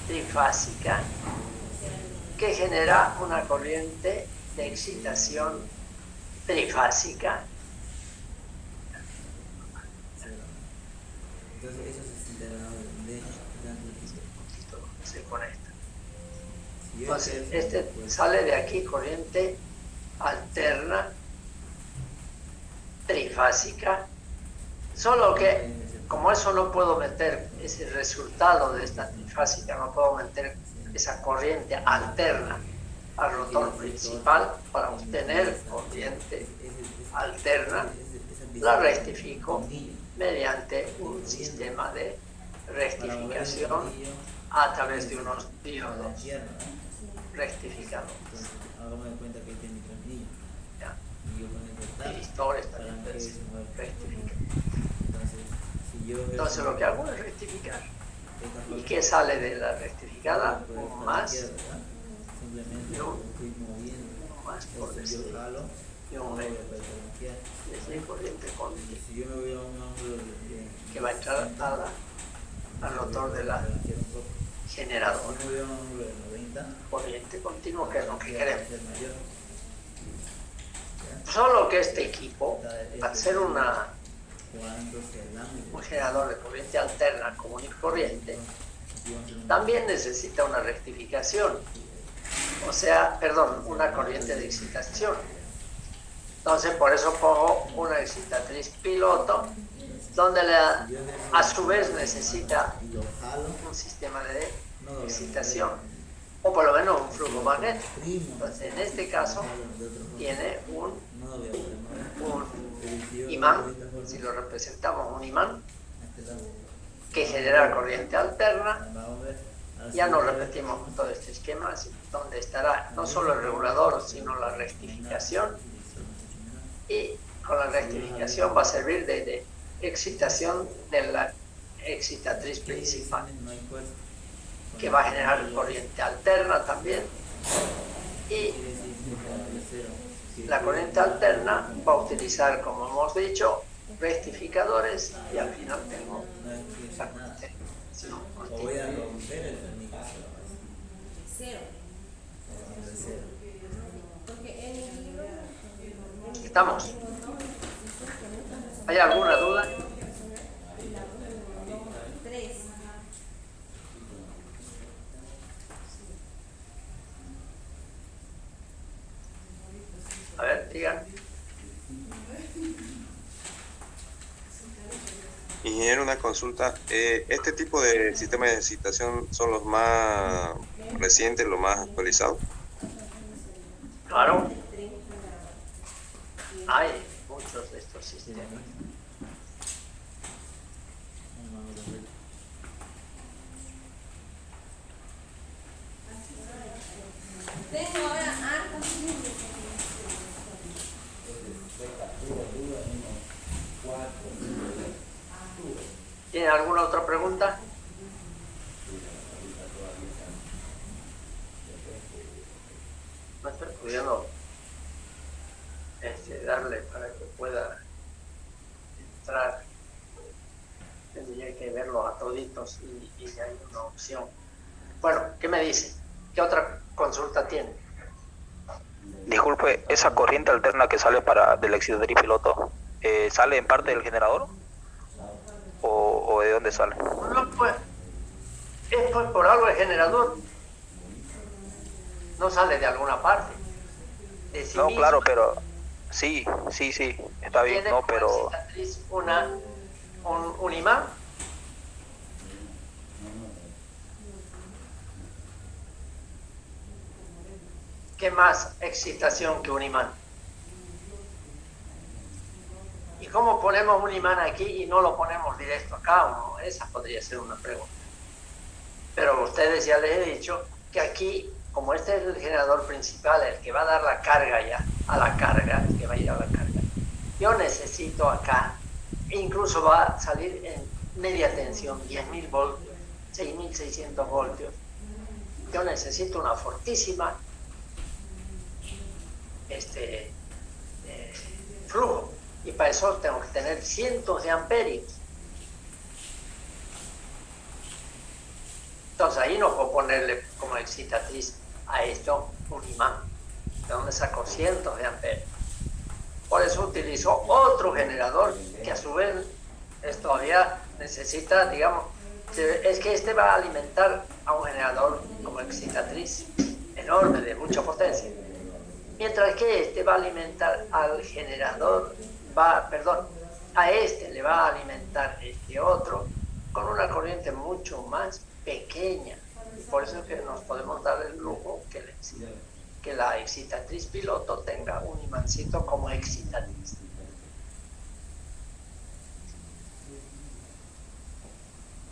trifásica, que genera una corriente de excitación trifásica.
Entonces eso se integra
se conecta. Entonces, este sale de aquí corriente alterna trifásica, solo que como eso no puedo meter ese resultado de esta trifásica, no puedo meter esa corriente alterna al rotor principal para obtener corriente alterna, la rectifico mediante un sistema de rectificación a través de unos diodos rectificadores.
Entonces, hagamos de cuenta que ahí tiene 3 millas.
¿Ya?
Y yo con el tal,
Distores también
palanqueo
puede
y
ser
se mueve.
rectificador.
Entonces, si yo
Entonces lo que hago es rectificar.
esta
¿Y
forma,
qué sale de la rectificada?
puedo
Un
palanquear,
más
¿verdad? Simplemente
y
lo
un
estoy moviendo.
más por
Entonces, si
decir.
yo jalo,
Y
no
un
voy a
menos.
poder palanquear.
Desde corriente
Y
continua
si yo me voy a un ángulo
que va a entrar al rotor de la
palanquear un poco.
generadora.
Si yo me voy a un ángulo de 90,
Corriente continua, que es lo que queremos.
ser mayor. ¿Ya?
Solo que este equipo, al ser un
Cuando sea el ángulo.
generador de corriente alterna común y corriente, también necesita una rectificación, o sea, perdón, una corriente de excitación. Entonces, por eso pongo una excitatriz piloto, donde a su vez necesita
Y lo jalo,
un sistema de
no lo
excitación, o por lo menos un flujo magnético.
primo.
Entonces, en este caso, tiene un
No lo voy a poder mover.
imán, si lo representamos un imán, que genera corriente alterna. Ya no repetimos todo este esquema, donde estará no solo el regulador, sino la rectificación, y con la rectificación va a servir de excitación de la excitatriz principal, que va a generar corriente alterna también, y la corriente alterna va a utilizar, como hemos dicho, rectificadores, y al final tengo la corriente
O voy a romper el tornillo.
Cero.
Cero.
Porque en el libro
¿Estamos? ¿Hay alguna duda?
3.
A ver, digan.
Ingeniero, una consulta. ¿Este tipo de sistemas de excitación son los más recientes, los más actualizados?
Claro, hay muchos de estos sistemas.
Tengo ahora hartos libros.
¿Tienen alguna otra pregunta? No estoy pudiendo darle para que pueda entrar. Tendría que verlo a toditos y hay una opción. Bueno, ¿qué me dice? ¿Qué otra consulta tiene?
Disculpe, esa corriente alterna que sale del excitatriz piloto, ¿sale en parte del generador? ¿O de dónde sale?
No, pues, es pues por algo el generador. No sale de alguna parte. De sí
No,
mismo.
claro, pero sí, está bien,
Tiene
no,
como
pero
excitatriz un imán. ¿Qué más excitación que un imán? ¿Y cómo ponemos un imán aquí y no lo ponemos directo acá? No, esa podría ser una pregunta. Pero a ustedes ya les he dicho que aquí, como este es el generador principal, el que va a dar la carga ya, a la carga, el que va a ir a la carga, yo necesito acá, e incluso va a salir en media tensión, 10.000 voltios, 6.600 voltios. Yo necesito una fortísima flujo, y para eso tengo que tener cientos de amperios. Entonces ahí no puedo ponerle como excitatriz a esto un imán, de donde saco cientos de amperios. Por eso utilizo otro generador que a su vez todavía necesita, digamos, es que este va a alimentar a un generador como excitatriz enorme, de mucha potencia. Mientras que este va a alimentar al generador, a este le va a alimentar este otro con una corriente mucho más pequeña. Y por eso es que nos podemos dar el lujo que la excitatriz piloto tenga un imancito como excitatriz.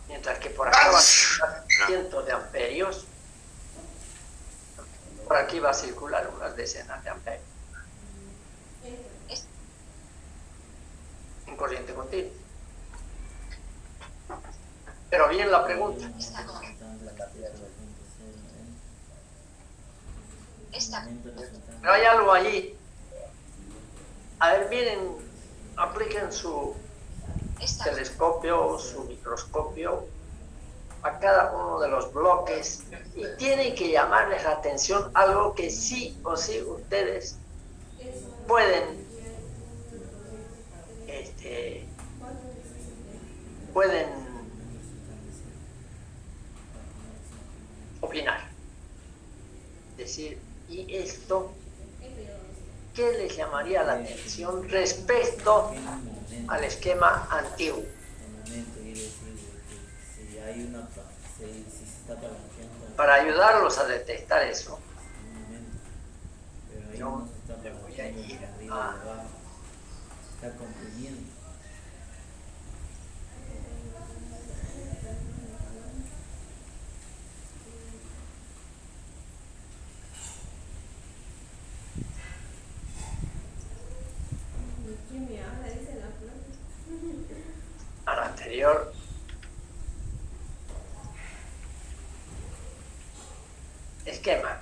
Mientras que por acá va a ser cientos de amperios. va a circular unas decenas de amperes en corriente continua. Pero bien la pregunta. Pero hay algo allí. A ver, miren, apliquen su telescopio, su microscopio a cada uno de los bloques y tiene que llamarles la atención algo que sí o sí ustedes pueden opinar, decir, ¿y esto qué les llamaría la atención respecto al esquema antiguo? Para ayudarlos a detectar eso, yo me voy a ir a al anterior. Esquema.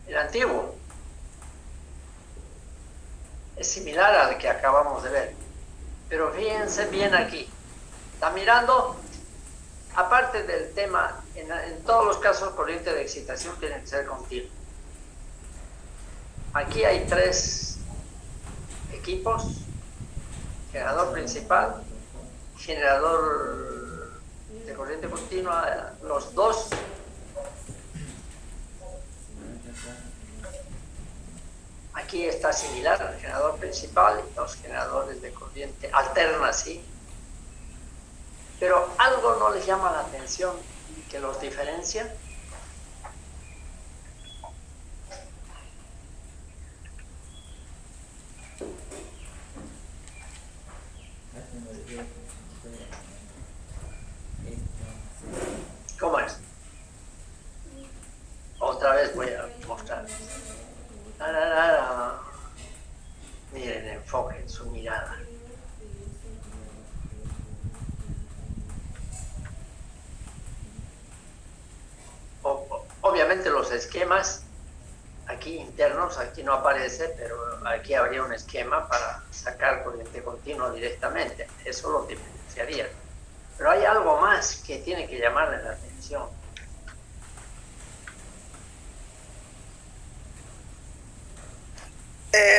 El antiguo es similar al que acabamos de ver, pero fíjense bien aquí. Está mirando, aparte del tema, en todos los casos corriente de excitación tiene que ser continua. Aquí hay 3 equipos: generador principal, generador de corriente continua, los 2. Aquí está similar al generador principal y los generadores de corriente alterna, sí. Pero algo no les llama la atención que los diferencia. ¿Cómo es? Otra vez voy a mostrar. Miren, enfoquen su mirada. Obviamente los esquemas aquí internos, aquí no aparece, pero aquí habría un esquema para sacar corriente continua directamente. Eso lo diferenciaría. Pero hay algo más que tiene que llamarle la atención.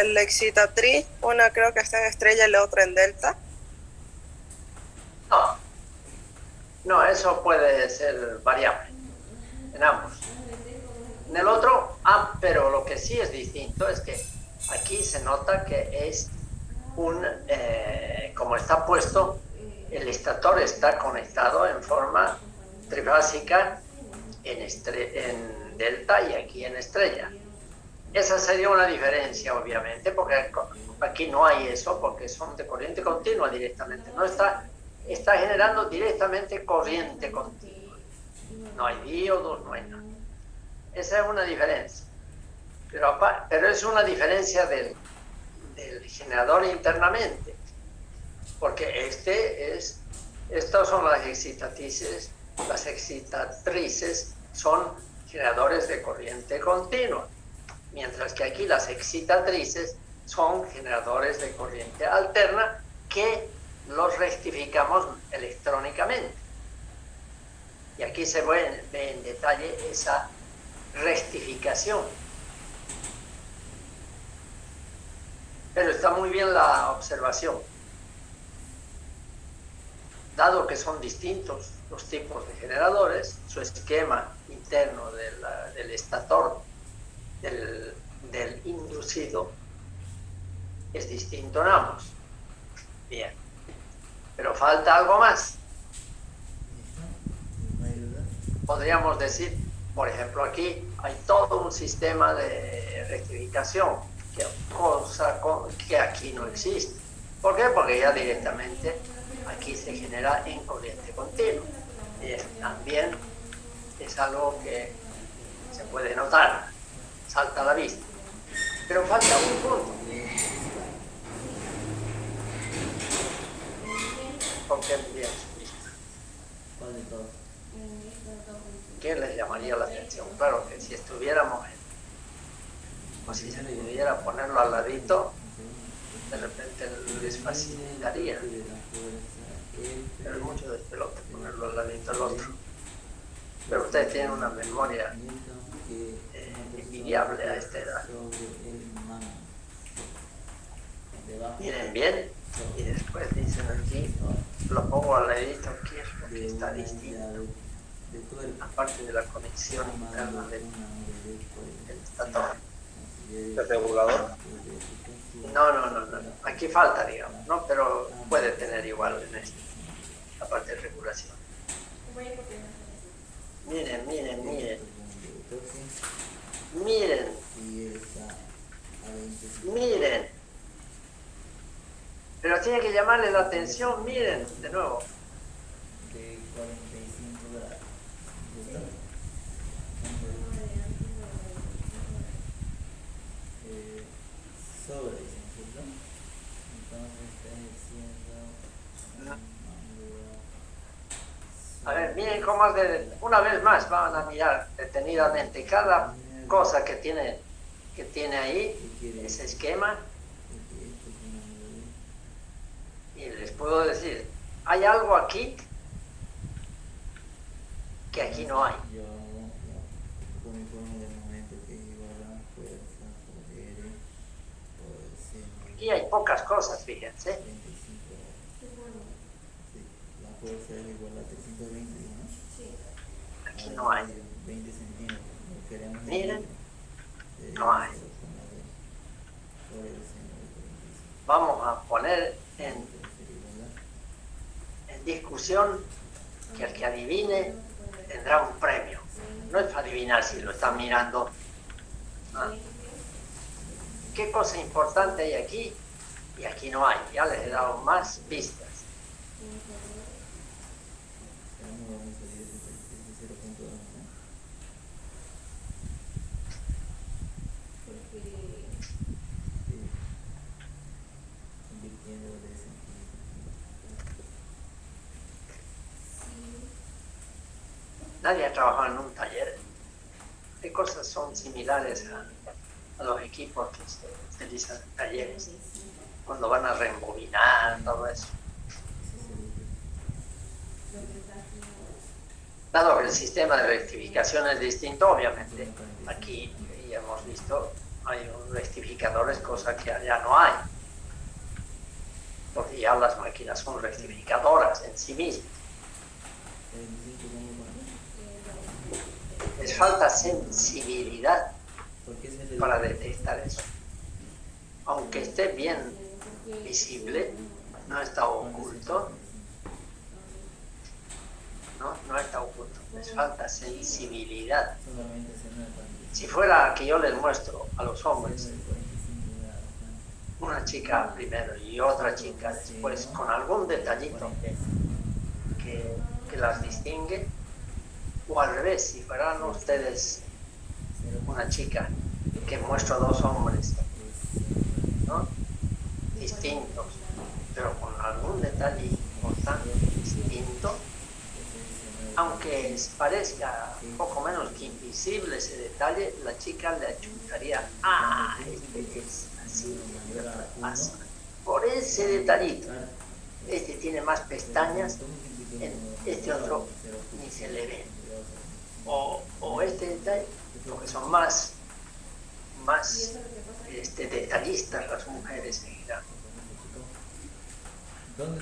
La excitatriz, una creo que está en estrella y la otra en delta.
No, eso puede ser variable en ambos. En el otro, pero lo que sí es distinto es que aquí se nota que es como está puesto, el estator está conectado en forma trifásica en delta y aquí en estrella. Esa sería una diferencia, obviamente, porque aquí no hay eso, porque son de corriente continua directamente. No está generando directamente corriente continua. No hay diodos, no hay nada. Esa es una diferencia. Pero es una diferencia del generador internamente. Porque estas son las excitatrices. Las excitatrices son generadores de corriente continua. Mientras que aquí las excitatrices son generadores de corriente alterna que los rectificamos electrónicamente. Y aquí se ve en detalle esa rectificación. Pero está muy bien la observación. Dado que son distintos los tipos de generadores, su esquema interno del estator del inducido es distinto en ambos. Bien, pero falta algo más. Podríamos decir, por ejemplo, aquí hay todo un sistema de rectificación, cosa que aquí no existe. ¿Por qué? Porque ya directamente aquí se genera en corriente continua. También es algo que se puede notar, salta a la vista. Pero falta un punto. ¿Por qué bien su vista?
¿Cuál de todos?
¿Qué les llamaría la atención? Claro que si estuviéramos o si se pudiera ponerlo al ladito, de repente les facilitaría. Pero es mucho despelote ponerlo al ladito al otro. Pero ustedes tienen una memoria envidiable a esta edad. Miren bien y después dicen aquí, lo pongo al ladito, ¿qué es lo que está distinto? Aparte de la conexión interna de esta torre.
¿El regulador?
No. Aquí falta, digamos, ¿no? Pero puede tener igual en esto, la parte de regulación. Miren. Pero tiene que llamarle la atención, miren, de nuevo.
De 45 grados. Sobre, ¿cierto? Entonces está diciendo...
A ver, miren cómo una vez más van a mirar detenidamente cada cosa que tiene ahí, ese esquema. Y les puedo decir, hay algo aquí que aquí no hay.
Yo con mi forma de momento que igual a fuerza, poder,
Aquí hay pocas cosas, fíjense.
25 grados. Sí, la fuerza es igual a 320, ¿no? Sí.
Aquí no hay.
20 centímetros. Lo queremos
Miren,
medir,
no hay.
Por el seno de 45.
Vamos a poner en discusión que el que adivine tendrá un premio. No es para adivinar si lo están mirando. ¿Qué cosa importante hay aquí? Y aquí no hay. Ya les he dado más pistas. Nadie ha trabajado en un taller. ¿Qué cosas son similares a los equipos que se utilizan en talleres? Cuando van a reembobinar, todo eso. Dado que el sistema de rectificación es distinto, obviamente, aquí ya hemos visto, hay rectificadores, cosa que allá no hay. Porque ya las máquinas son rectificadoras en sí mismas. Les falta sensibilidad para detectar eso. Aunque esté bien visible, no está oculto. No está oculto. Les falta sensibilidad. Si fuera que yo les muestro a los hombres una chica primero y otra chica después, con algún detallito que las distingue, o al revés, si fueran ustedes una chica que muestro a dos hombres, ¿no? Distintos, pero con algún detalle importante distinto, aunque parezca un poco menos que invisible ese detalle, la chica le achuntaría, este es así, más. Por ese detallito, este tiene más pestañas, este otro ni se le ve. O este detalle, porque son más detallistas las mujeres en general.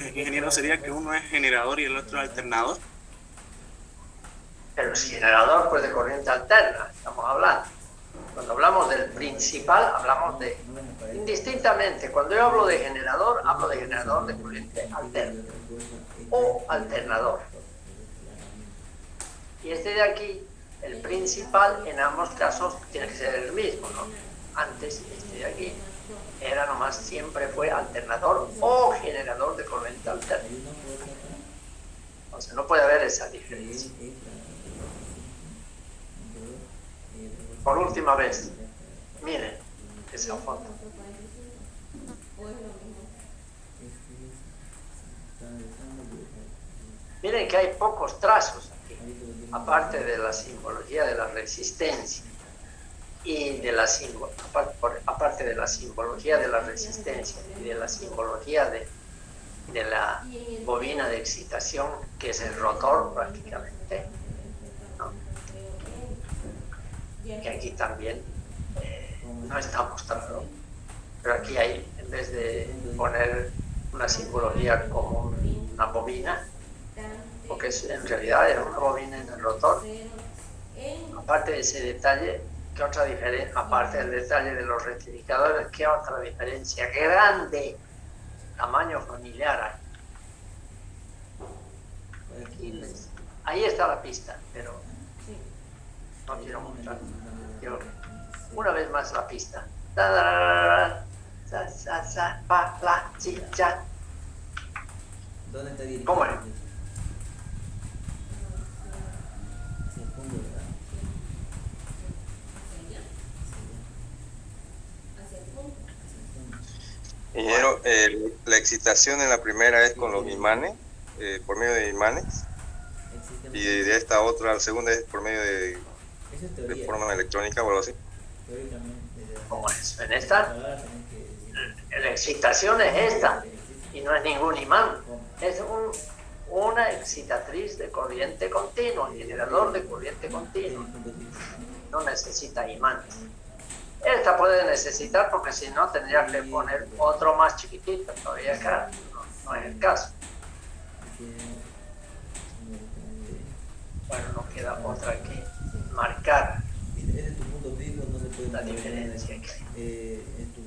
¿El ingeniero sería que uno es generador y el otro alternador?
Pero si generador, pues de corriente alterna, estamos hablando. Cuando hablamos del principal, hablamos de, indistintamente, cuando yo hablo de generador de corriente alterna o alternador. Y este de aquí, el principal, en ambos casos tiene que ser el mismo, ¿no? Antes, este de aquí, era nomás, siempre fue alternador o generador de corriente alterna. Entonces no puede haber esa diferencia. Por última vez, miren esa foto. Miren que hay pocos trazos aquí, aparte de la simbología de la resistencia y de la aparte de la simbología de la resistencia y de la simbología de la bobina de excitación, que es el rotor prácticamente, ¿no? Que aquí también no está mostrado, pero aquí hay, en vez de poner una simbología como una bobina, porque en realidad es una bobina en el rotor. Aparte de ese detalle, ¿qué otra diferencia? Aparte del detalle de los rectificadores, ¿qué otra diferencia grande? Tamaño familiar hay. Ahí está la pista, pero no quiero mostrar. Una vez más la pista.
¿Dónde está dirigido?
¿Cómo es?
Hacia el fondo, ¿verdad?
Ingeniero, la excitación en la primera es con los imanes, por medio de imanes, y de esta otra, la segunda es por medio de forma electrónica o algo así.
¿Cómo es? En esta, la excitación es esta, y no es ningún imán. Es una excitatriz de corriente continua, un generador de corriente continua. No necesita imanes. Esta puede necesitar, porque si no tendría que poner otro más chiquitito todavía acá. No es el caso. Bueno, no queda otra que marcar
Desde tu punto fijo no se puede
la
mover
diferencia que hay.
en tu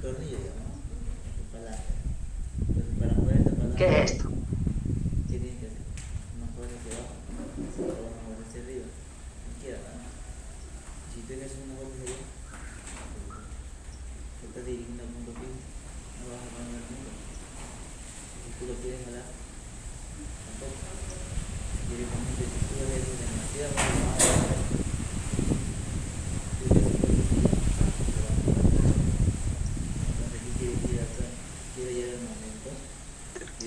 tornillo, digamos, en tu palanca. Entonces, para mover esta palanca,
¿Qué es esto?
¿qué tienes que hacer? No puedes hacia abajo, hacia abajo, mover hacia arriba, izquierda, ¿no? Si tú haces una vuelta hacia allá, te estás dirigiendo al punto fijo, no vas a poner el punto. Si tú lo quieres jalar, tampoco. Directamente, si tú eres demasiado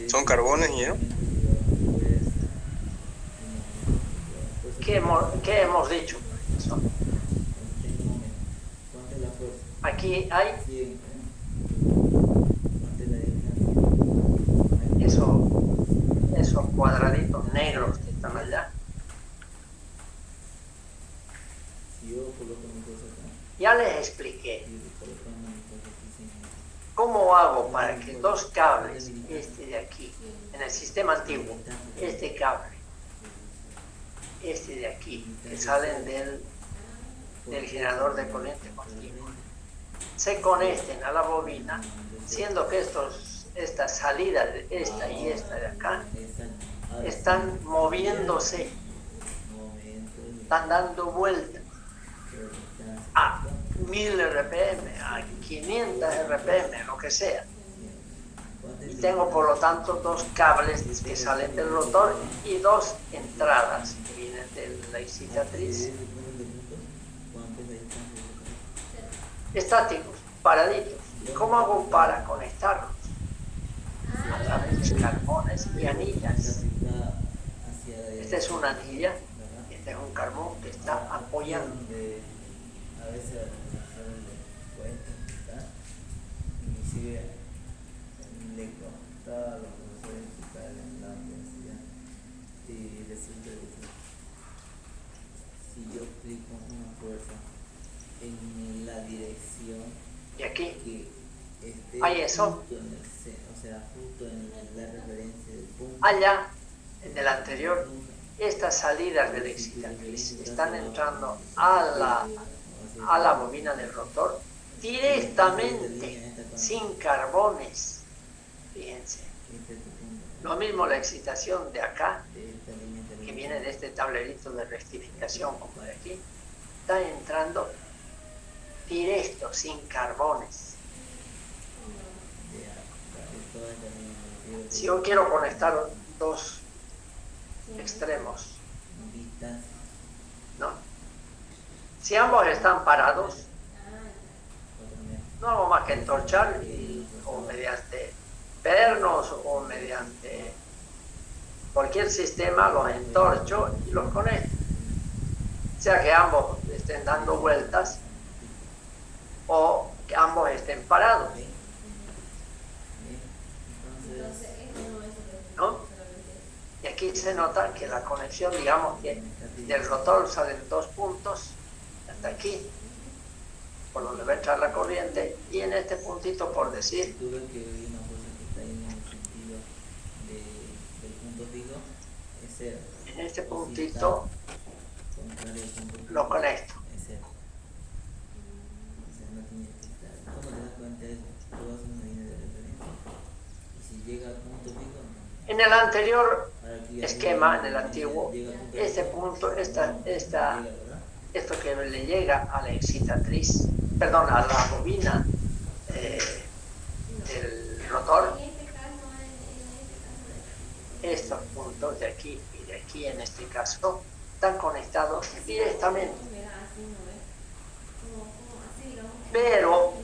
¿Son carbones, ingeniero?
¿Qué hemos dicho? Aquí hay esos cuadraditos negros que están allá. Ya les expliqué cómo hago para que dos cables, este de aquí, en el sistema antiguo, este cable, este de aquí, que salen del generador de corriente continua, se conecten a la bobina, siendo que estas salidas, esta y esta de acá, están moviéndose, están dando vueltas a 1000 RPM, a 500 RPM, lo que sea. Y tengo por lo tanto dos cables que salen del rotor y dos entradas que vienen de la excitatriz. Estáticos, paraditos. ¿Y cómo hago para conectarlos? A través de carbones y anillas. Esta es una anilla, este es un carbón que está apoyando.
A veces inclusive le contaba a los profesores que estaban en la universidad y resulta que si yo aplico una fuerza en la dirección
Y aquí
que esté
hay eso.
justo en el o sea, justo en la referencia del punto.
Allá, en el anterior, estas salidas de la excitatriz están entrando a la bobina del rotor directamente, sin carbones. Fíjense. Lo mismo la excitación de acá, que viene de este tablerito de rectificación, como de aquí, está entrando directo, sin carbones. Si yo quiero conectar dos extremos, ¿no? Si ambos están parados, no hago más que entorchar o mediante pernos o mediante cualquier sistema los entorcho y los conecto. Sea que ambos estén dando vueltas o que ambos estén parados. ¿No? Y aquí se nota que la conexión, digamos que del rotor salen 2 puntos hasta aquí, por donde va a entrar la corriente, y en este puntito, por decir,
Tú ves que hay una cosa que está ahí en el sentido del punto fijo, es cero.
en este puntito lo conecto.
Es cero. O sea, no tiene que estar. ¿Cómo te das cuenta de eso? Tú vas a una línea de referencia. Y si llega al punto fijo, no.
En el anterior esquema, en el antiguo, este punto, esto que le llega a la excitatriz, perdón, a la bobina del rotor, estos puntos de aquí y de aquí en este caso están conectados directamente. Pero,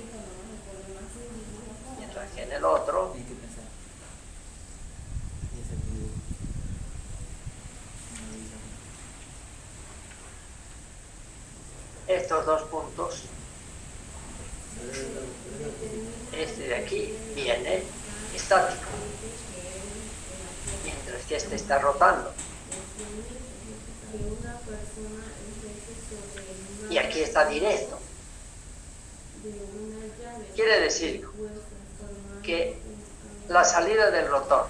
mientras que en el otro,
Hay que pensar. Y es aquí.
estos 2 puntos, este de aquí viene estático, mientras que este está rotando. Y aquí está directo. Quiere decir que la salida del rotor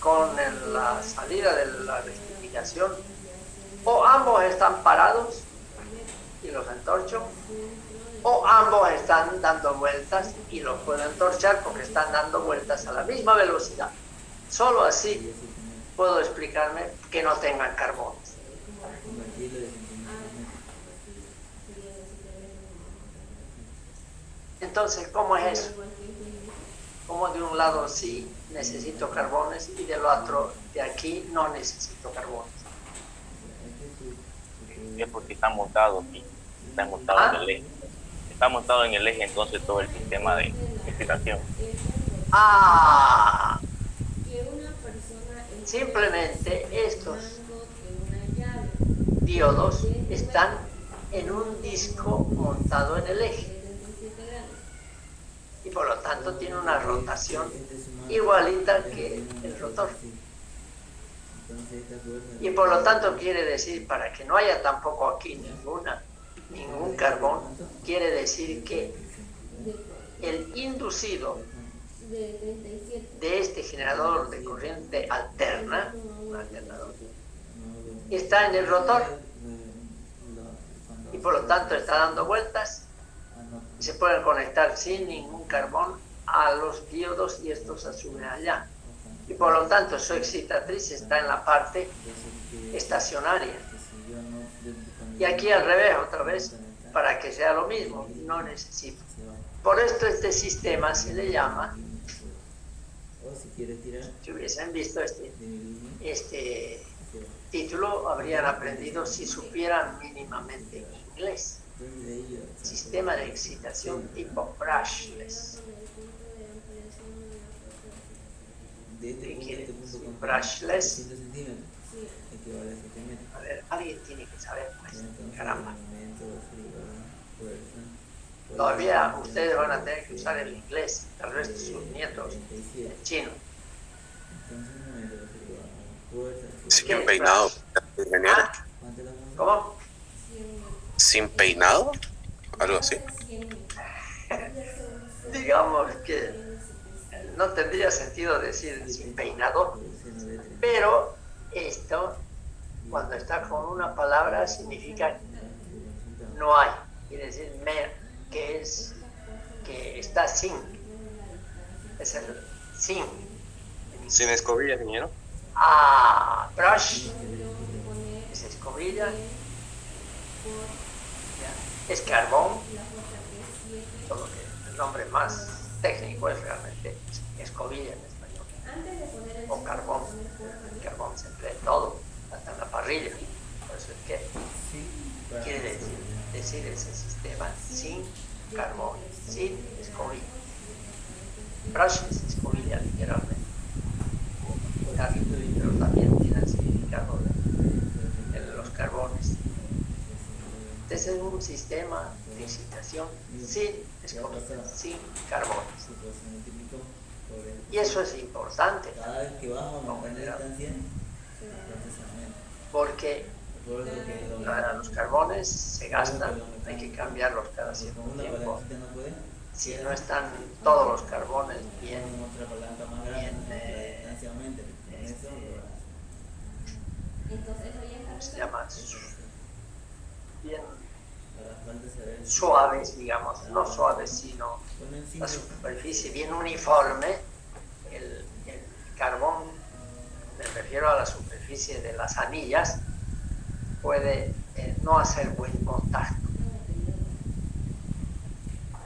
con la salida de la rectificación, o ambos están parados y los entorcho, o ambos están dando vueltas y los puedo entorchar porque están dando vueltas a la misma velocidad. Solo así puedo explicarme que no tengan carbonos. Entonces, ¿cómo es eso? Como de un lado sí necesito carbones y del otro de aquí no necesito carbones.
Es porque está montado aquí, está montado en el eje. Está montado en el eje entonces todo el sistema de excitación.
Simplemente estos diodos están en un disco montado en el eje y por lo tanto tiene una rotación igualita que el rotor. Y por lo tanto quiere decir, para que no haya tampoco aquí ningún carbón, quiere decir que el inducido de este generador de corriente alterna, está en el rotor y por lo tanto está dando vueltas y se pueden conectar sin ningún carbón a los diodos y estos se suben allá. Y por lo tanto su excitatriz está en la parte estacionaria. Y aquí al revés, otra vez, para que sea lo mismo, no necesito. Por esto este sistema se le llama, si hubiesen visto este título, habrían aprendido si supieran mínimamente inglés. Sistema de excitación tipo brushless. ¿Qué quiere decir brushless? A ver, alguien tiene que saber, pues, caramba. Todavía ustedes van a tener que usar el inglés, tal vez sus nietos el chino.
Sin peinado.
¿Cómo?
¿Sin peinado? Algo así.
Digamos que no tendría sentido decir sin peinado, pero esto, cuando está con una palabra, significa no hay. Quiere decir que está sin. Es el sin.
Sin escobilla, ingeniero.
Brush es escobilla, es carbón, solo que el nombre más técnico es realmente escobilla en español, o carbón. El carbón se emplea en todo, hasta en la parrilla. Por eso es que quiere carbones, sin escobilla. Brushless, escobilla, literalmente. Pero también tiene el significado de los carbones. Este es un sistema de excitación sin escobilla, sin carbones. Y eso es importante. Porque los carbones se gastan, hay que cambiarlos cada cierto tiempo. Si no están todos los carbones bien ¿cómo se llama? Bien suaves, digamos, no suaves, sino la superficie bien uniforme, el carbón, me refiero a la superficie de las anillas, puede no hacer buen contacto.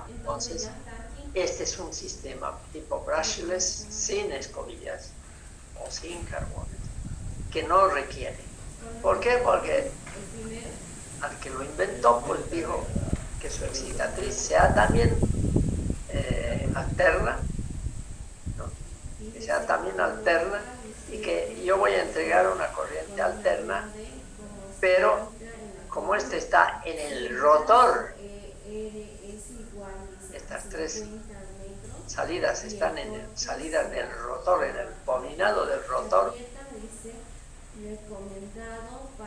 Entonces, este es un sistema tipo brushless, sin escobillas o sin carbones, que no requiere. ¿Por qué? Porque al que lo inventó, pues dijo que su excitatriz sea también alterna, ¿no? Que sea también alterna y que yo voy a entregar una corriente alterna, pero como este está en el rotor, estas tres salidas están en salidas del rotor, en el bobinado del rotor,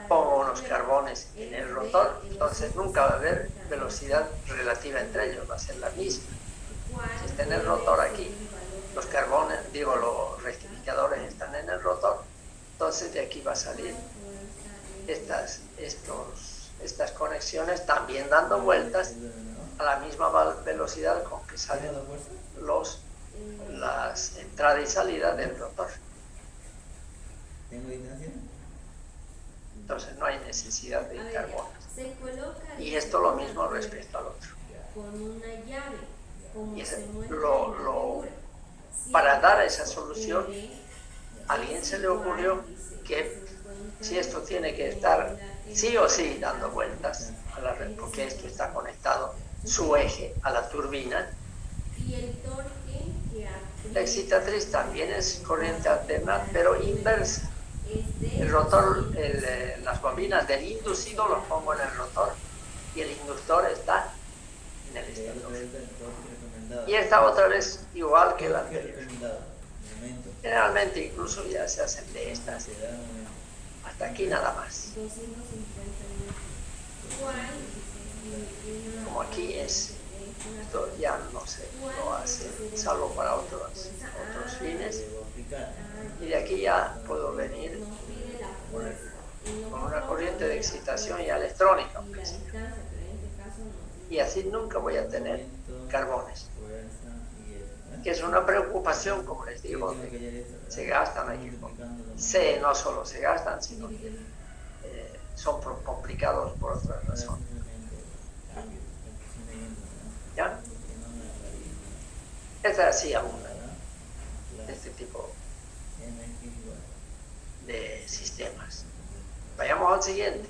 pongo unos carbones en el rotor, entonces nunca va a haber velocidad relativa entre ellos, va a ser la misma. Si está en el rotor aquí, los carbones, digo, los rectificadores están en el rotor, entonces de aquí va a salir estas conexiones también dando vueltas a la misma velocidad con que salen las entradas y salidas del rotor. Entonces no hay necesidad de carbones. Y esto lo mismo respecto al otro. Y para dar esa solución, a alguien se le ocurrió que si esto tiene que estar sí o sí dando vueltas, porque esto está conectado su eje a la turbina, la excitatriz también es corriente alterna, pero inversa. El rotor, las bobinas del inducido los pongo en el rotor y el inductor está en el estator. Y esta otra vez igual que la anterior. Generalmente incluso ya se hacen de estas. Hasta aquí nada más. Como aquí es, esto ya no se lo hace, salvo para otros fines. Y de aquí ya puedo venir con una corriente de excitación ya electrónica. Y así nunca voy a tener carbones. Que es una preocupación, como les digo, que se gastan aquí. No solo se gastan, sino que son complicados por otras razones. ¿Ya? Esta así abunda, este tipo de sistemas. Vayamos al siguiente.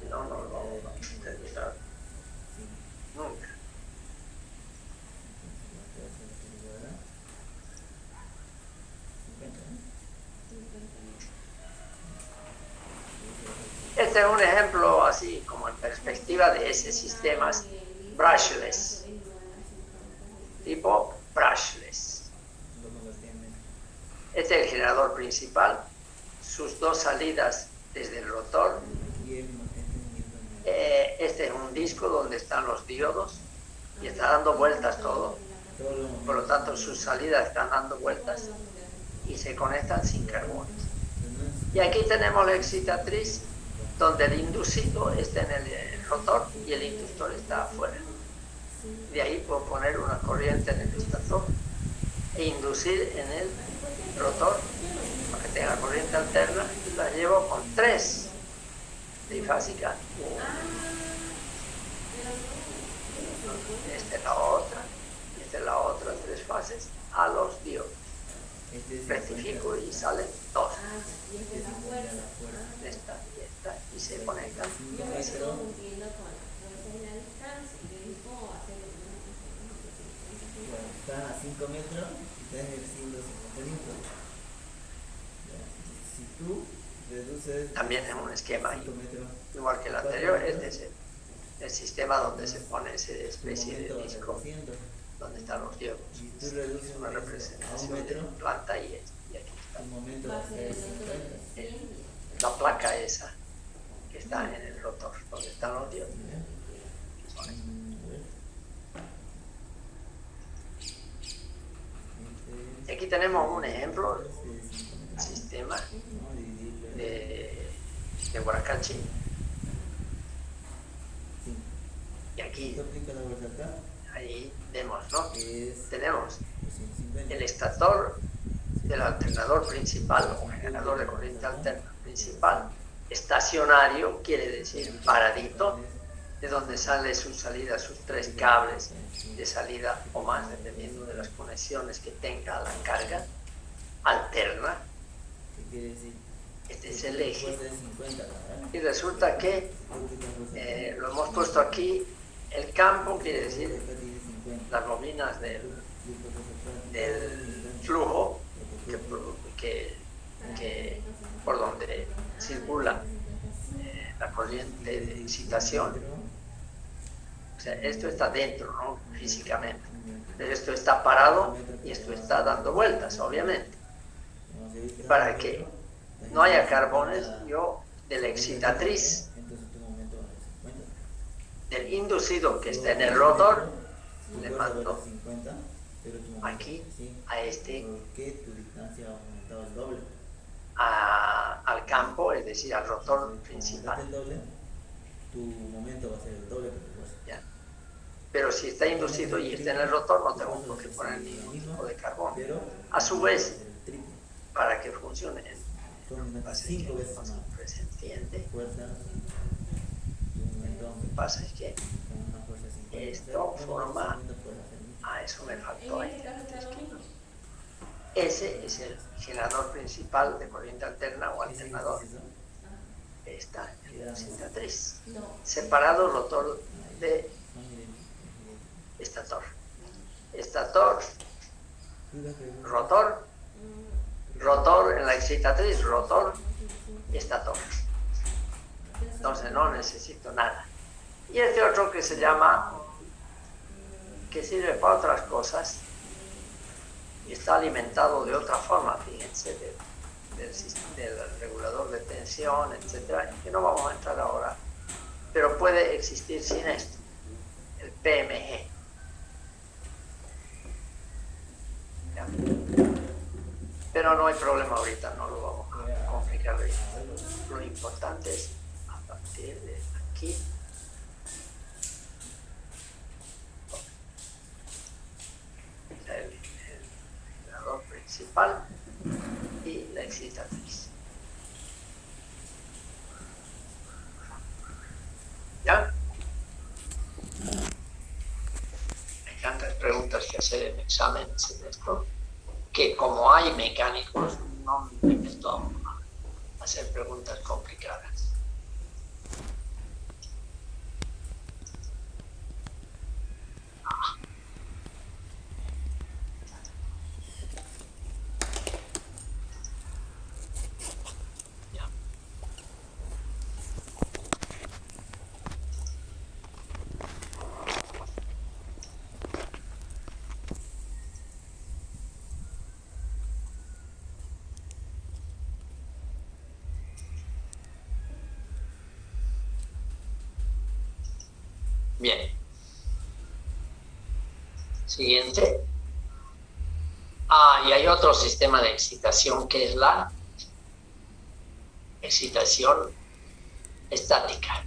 Si no, no lo vamos a terminar nunca. Este es un ejemplo así como en perspectiva de ese sistema brushless, tipo brushless. Este es el generador principal, sus dos salidas desde el rotor. Este es un disco donde están los diodos y está dando vueltas todo. Por lo tanto, sus salidas están dando vueltas y se conectan sin carbones. Y aquí tenemos la excitatriz, donde el inducido está en el rotor y el inductor está afuera. De ahí puedo poner una corriente en el estator e inducir en el rotor para que tenga corriente alterna, y la llevo con 3 trifásicas. Esta es la otra, esta es la otra, 3 fases a los diodos. Rectifico y salen 2. Esta y esta, y se conectan.
están a 5 metros y están ejerciendo 50 litros. Si tú reduces
también en un esquema
5 metros,
igual que el anterior, este es el sistema donde se pone esa especie de disco donde están los diogos.
si tú reduces
Es una
a un
representación de
metro,
planta y aquí está.
tu momento va a ser 50.
La placa esa que está en el rotor, donde están los diogos. Y aquí tenemos un ejemplo del sistema de Huaracachi. Y aquí, ahí vemos, ¿no? Tenemos el estator del alternador principal o generador de corriente alterna principal, estacionario, quiere decir paradito, de donde sale su salida, sus 3 cables de salida o más, dependiendo de las conexiones que tenga la carga alterna.
¿Qué quiere decir?
Este es el eje.
Después de 50, ¿verdad?
Y resulta que lo hemos puesto aquí, el campo quiere decir las bobinas del flujo que por donde circula la corriente de excitación. O sea, esto está dentro, ¿no? Físicamente. Pero esto está parado y esto está dando vueltas, obviamente. Y para que no haya carbones, yo de la excitatriz del inducido que está en el rotor le mando aquí a este al campo, es decir, al rotor principal.
Tu momento va a ser el doble.
Ya. Pero si está inducido y está en el rotor, no tengo por qué poner ningún tipo de carbono. A su vez, para que funcione, se entiende. Lo que pasa es que esto forma... eso me faltó ahí. Ese es el generador principal de corriente alterna o alternador. Está en la excitatriz. Separado rotor de estator. Estator, rotor, rotor en la excitatriz, rotor, estator. Entonces no necesito nada. Y este otro que se llama, que sirve para otras cosas, y está alimentado de otra forma, fíjense, del regulador de tensión, etcétera, que no vamos a entrar ahora, pero puede existir sin esto, el PMG. ¿Ya? Pero no hay problema ahorita, no lo vamos a complicar. Lo importante es a partir de aquí. El generador principal y la excitatriz. ¿Ya? Hay tantas preguntas que hacer en exámenes en esto, que como hay mecánicos, no me meto a hacer preguntas complicadas. Bien. Siguiente. Y hay otro sistema de excitación que es la excitación estática.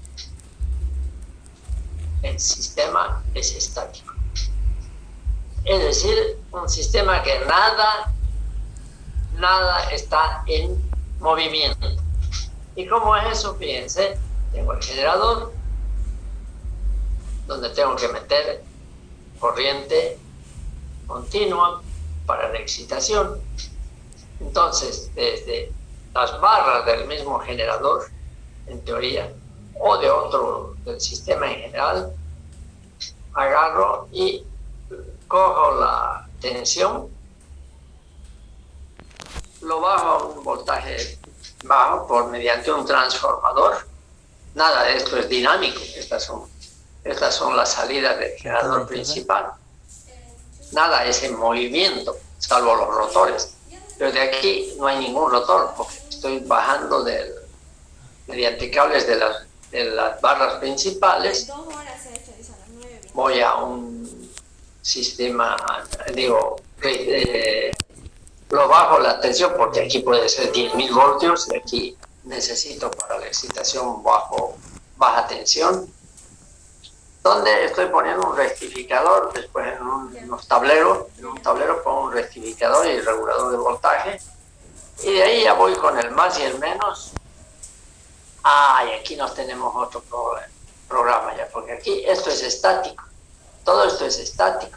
El sistema es estático. Es decir, un sistema que nada está en movimiento. ¿Y cómo es eso? Fíjense, tengo el generador, donde tengo que meter corriente continua para la excitación. Entonces, desde las barras del mismo generador, en teoría, o de otro, del sistema en general, agarro y cojo la tensión, lo bajo a un voltaje bajo mediante un transformador. Nada de esto es dinámico. Estas son las salidas del generador principal. Nada es en movimiento, salvo los rotores. Pero de aquí no hay ningún rotor, porque estoy bajando mediante cables de las barras principales. Voy a un sistema, lo bajo la tensión, porque aquí puede ser 10.000 voltios, y aquí necesito para la excitación baja tensión, donde estoy poniendo un rectificador, después en un tablero pongo un rectificador y regulador de voltaje, y de ahí ya voy con el más y el menos. Y aquí nos tenemos otro programa ya, porque aquí esto es estático, todo esto es estático.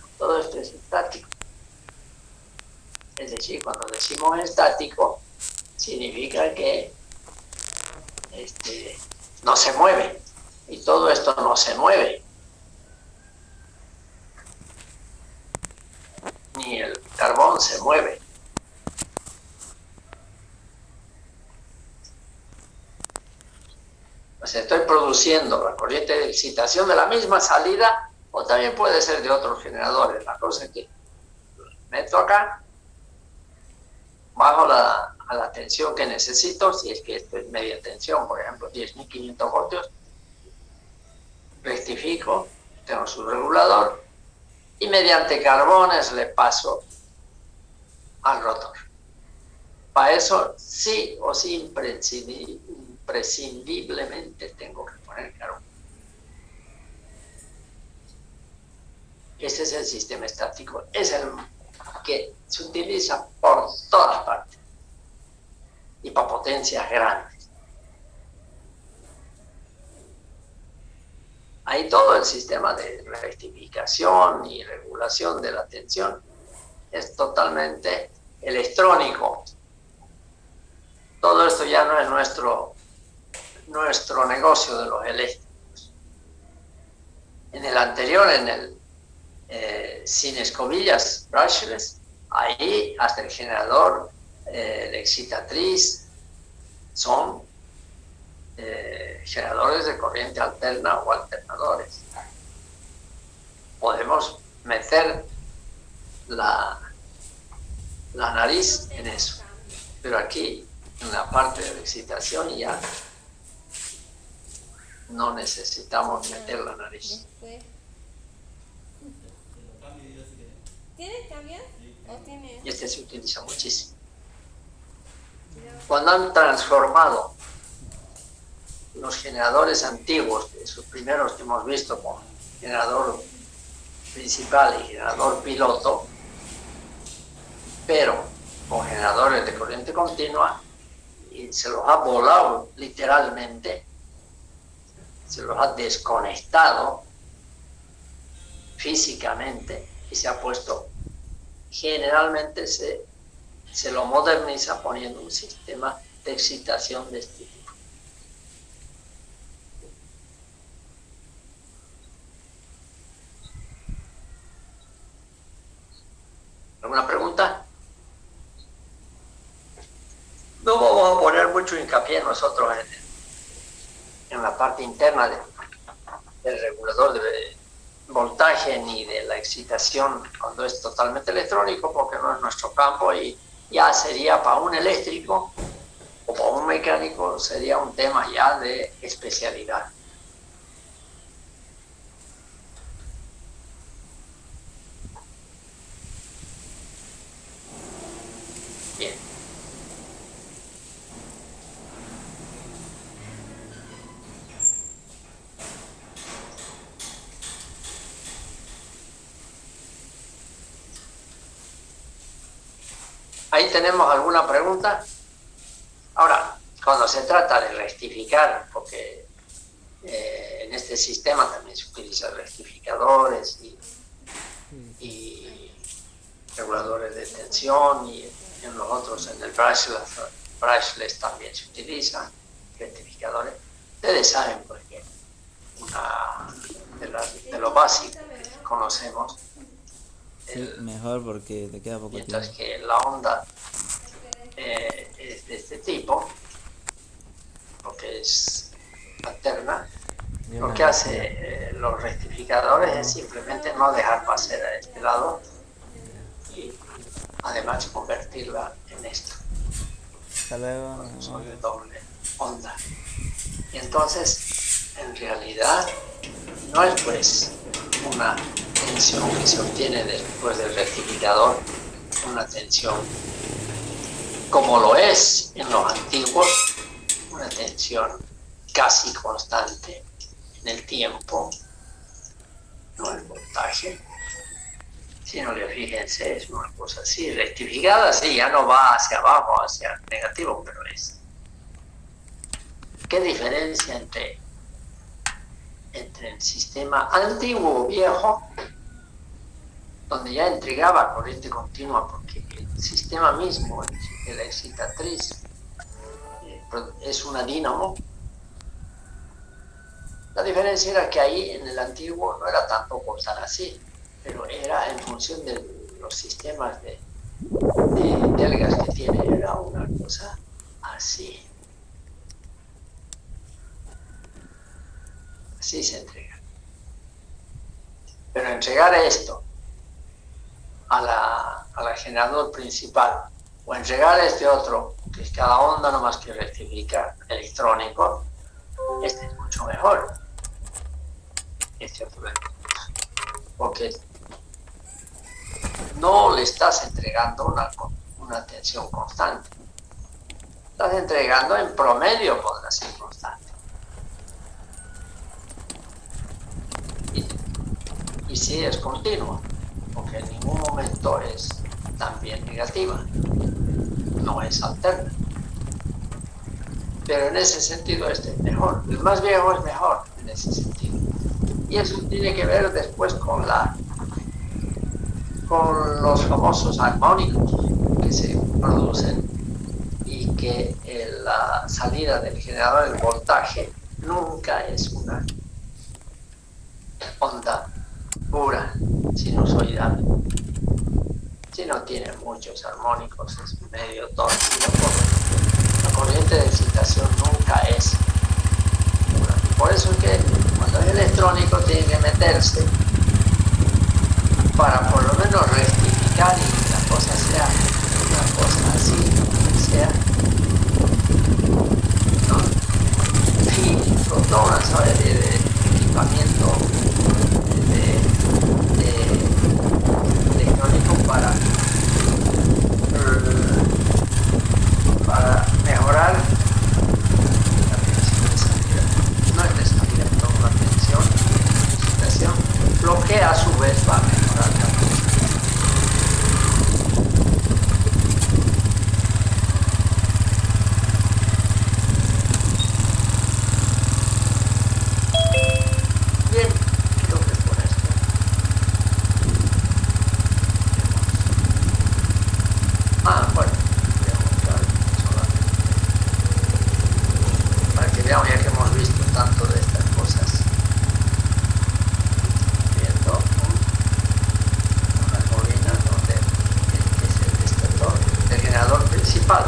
Es decir, cuando decimos estático, significa que no se mueve, y todo esto no se mueve. Ni el carbón se mueve. O sea, estoy produciendo la corriente de excitación de la misma salida, o también puede ser de otros generadores. La cosa es que meto acá, bajo a la tensión que necesito, si es que esto es media tensión, por ejemplo 10.500 voltios, rectifico, tengo su regulador, y mediante carbones le paso al rotor. Para eso sí o sí imprescindiblemente tengo que poner carbón. Ese es el sistema estático, es el que se utiliza por todas partes y para potencias grandes. Ahí todo el sistema de rectificación y regulación de la tensión es totalmente electrónico. Todo esto ya no es nuestro negocio de los eléctricos. En el anterior, sin escobillas, brushless, ahí hasta el generador, la excitatriz, son generadores de corriente alterna o alternadores. Podemos meter la nariz en eso, pero aquí en la parte de la excitación ya no necesitamos meter la nariz.
¿Tienes que cambiar? ¿O tienes?
Y se utiliza muchísimo. Cuando han transformado los generadores antiguos, esos primeros que hemos visto con generador principal y generador piloto, pero con generadores de corriente continua, y se los ha volado literalmente, se los ha desconectado físicamente y se ha puesto, generalmente se lo moderniza poniendo un sistema de excitación de este tipo. ¿Alguna pregunta? No vamos a poner mucho hincapié nosotros en la parte interna del regulador de voltaje ni de la excitación cuando es totalmente electrónico, porque no es nuestro campo, y ya sería para un eléctrico o para un mecánico, sería un tema ya de especialidad. Bien. Ahí tenemos alguna pregunta. Ahora, cuando se trata de rectificar, porque en este sistema también se utilizan rectificadores y reguladores de tensión, y en los otros, en el brushless también se utilizan rectificadores. Ustedes saben, porque una de lo básico que conocemos
Sí, mejor porque te queda poco tiempo.
Mientras que la onda es de este tipo, porque es alterna, lo que hace los rectificadores es simplemente no dejar pasar a este lado y además convertirla en esto.
Hasta luego.
Son de doble onda. Y entonces, en realidad, no es pues una tensión que se obtiene después del rectificador, una tensión como lo es en los antiguos, una tensión casi constante en el tiempo, no el voltaje, sino que fíjense, es una cosa así, rectificada, sí, ya no va hacia abajo, hacia negativo, pero es. ¿Qué diferencia entre el sistema antiguo o viejo, donde ya entregaba corriente continua, porque el sistema mismo de la excitatriz es una dínamo? La diferencia era que ahí en el antiguo no era tampoco tan así, pero era en función de los sistemas de delgas que tiene, era una cosa así. Así se entrega. Pero entregar esto a la generador principal o entregar este otro, que es cada onda no más que rectificar electrónico, este es mucho mejor. Este otro, porque no le estás entregando una tensión constante, estás entregando en promedio podrá ser constante. Y sí es continuo, porque en ningún momento es también negativa, no es alterna. Pero en ese sentido este es mejor, el más viejo es mejor en ese sentido. Y eso tiene que ver después con los famosos armónicos que se producen y que la salida del generador, el voltaje, nunca es una onda pura, sinusoidal. Si no tiene muchos armónicos, es medio tóxico. La corriente de excitación nunca es pura. Y por eso es que cuando es electrónico tiene que meterse para por lo menos rectificar y que la cosa sea una cosa así, que sea, ¿no? Y con toda una serie de equipamiento electrónico para mejorar la tensión de salida. No es de salida, pero la tensión de excitación, lo que a su vez va a mejorar la bien, creo que con esto bueno, voy a mostrar solamente para que veamos, ya que hemos visto tanto de estas cosas, viendo una bobina donde es el estator, el generador principal,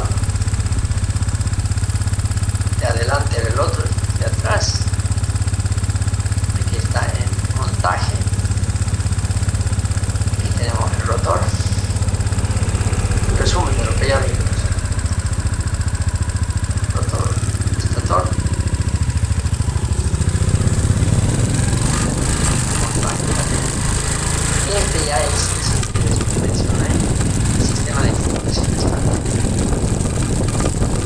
de adelante del otro, de atrás, aquí está en montaje, aquí tenemos el rotor, resumen de lo que ya vimos, rotor, estator, montaje también, y este ya es el que les mencioné, el sistema de información estándar,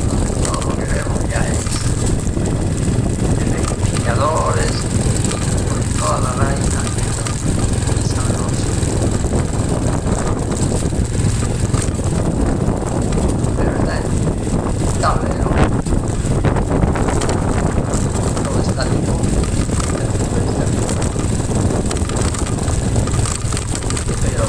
donde todo lo que vemos ya es rectificadores, toda la vaina, tablero, todo estático, pero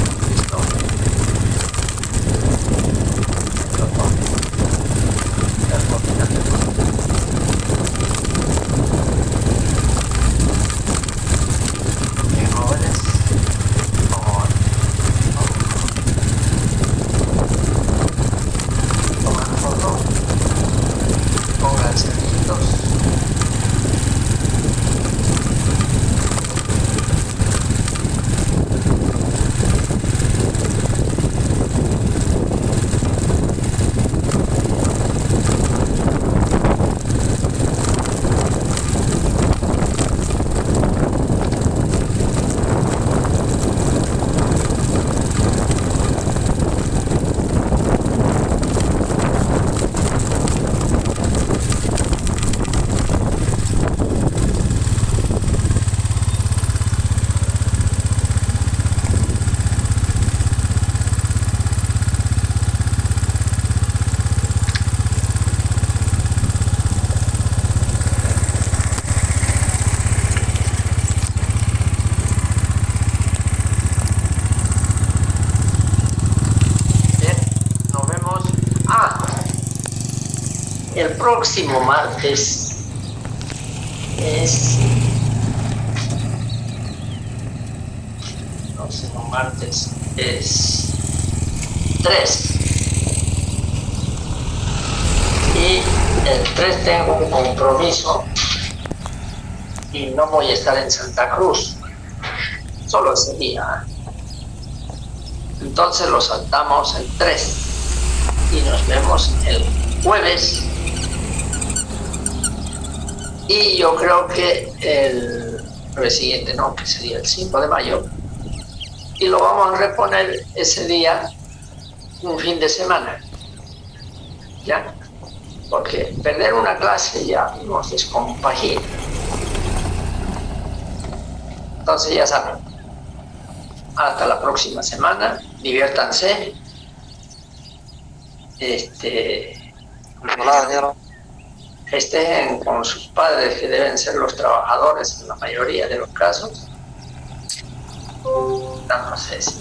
El próximo martes es... El próximo martes es 3. Y el 3 tengo un compromiso y no voy a estar en Santa Cruz, solo ese día. Entonces lo saltamos el 3 y nos vemos el jueves. Y yo creo que el siguiente, no, que sería el 5 de mayo. Y lo vamos a reponer ese día, un fin de semana. ¿Ya? Porque perder una clase ya nos descompagina. Entonces ya saben, hasta la próxima semana, diviértanse. Estén con sus padres, que deben ser los trabajadores en la mayoría de los casos. No sé si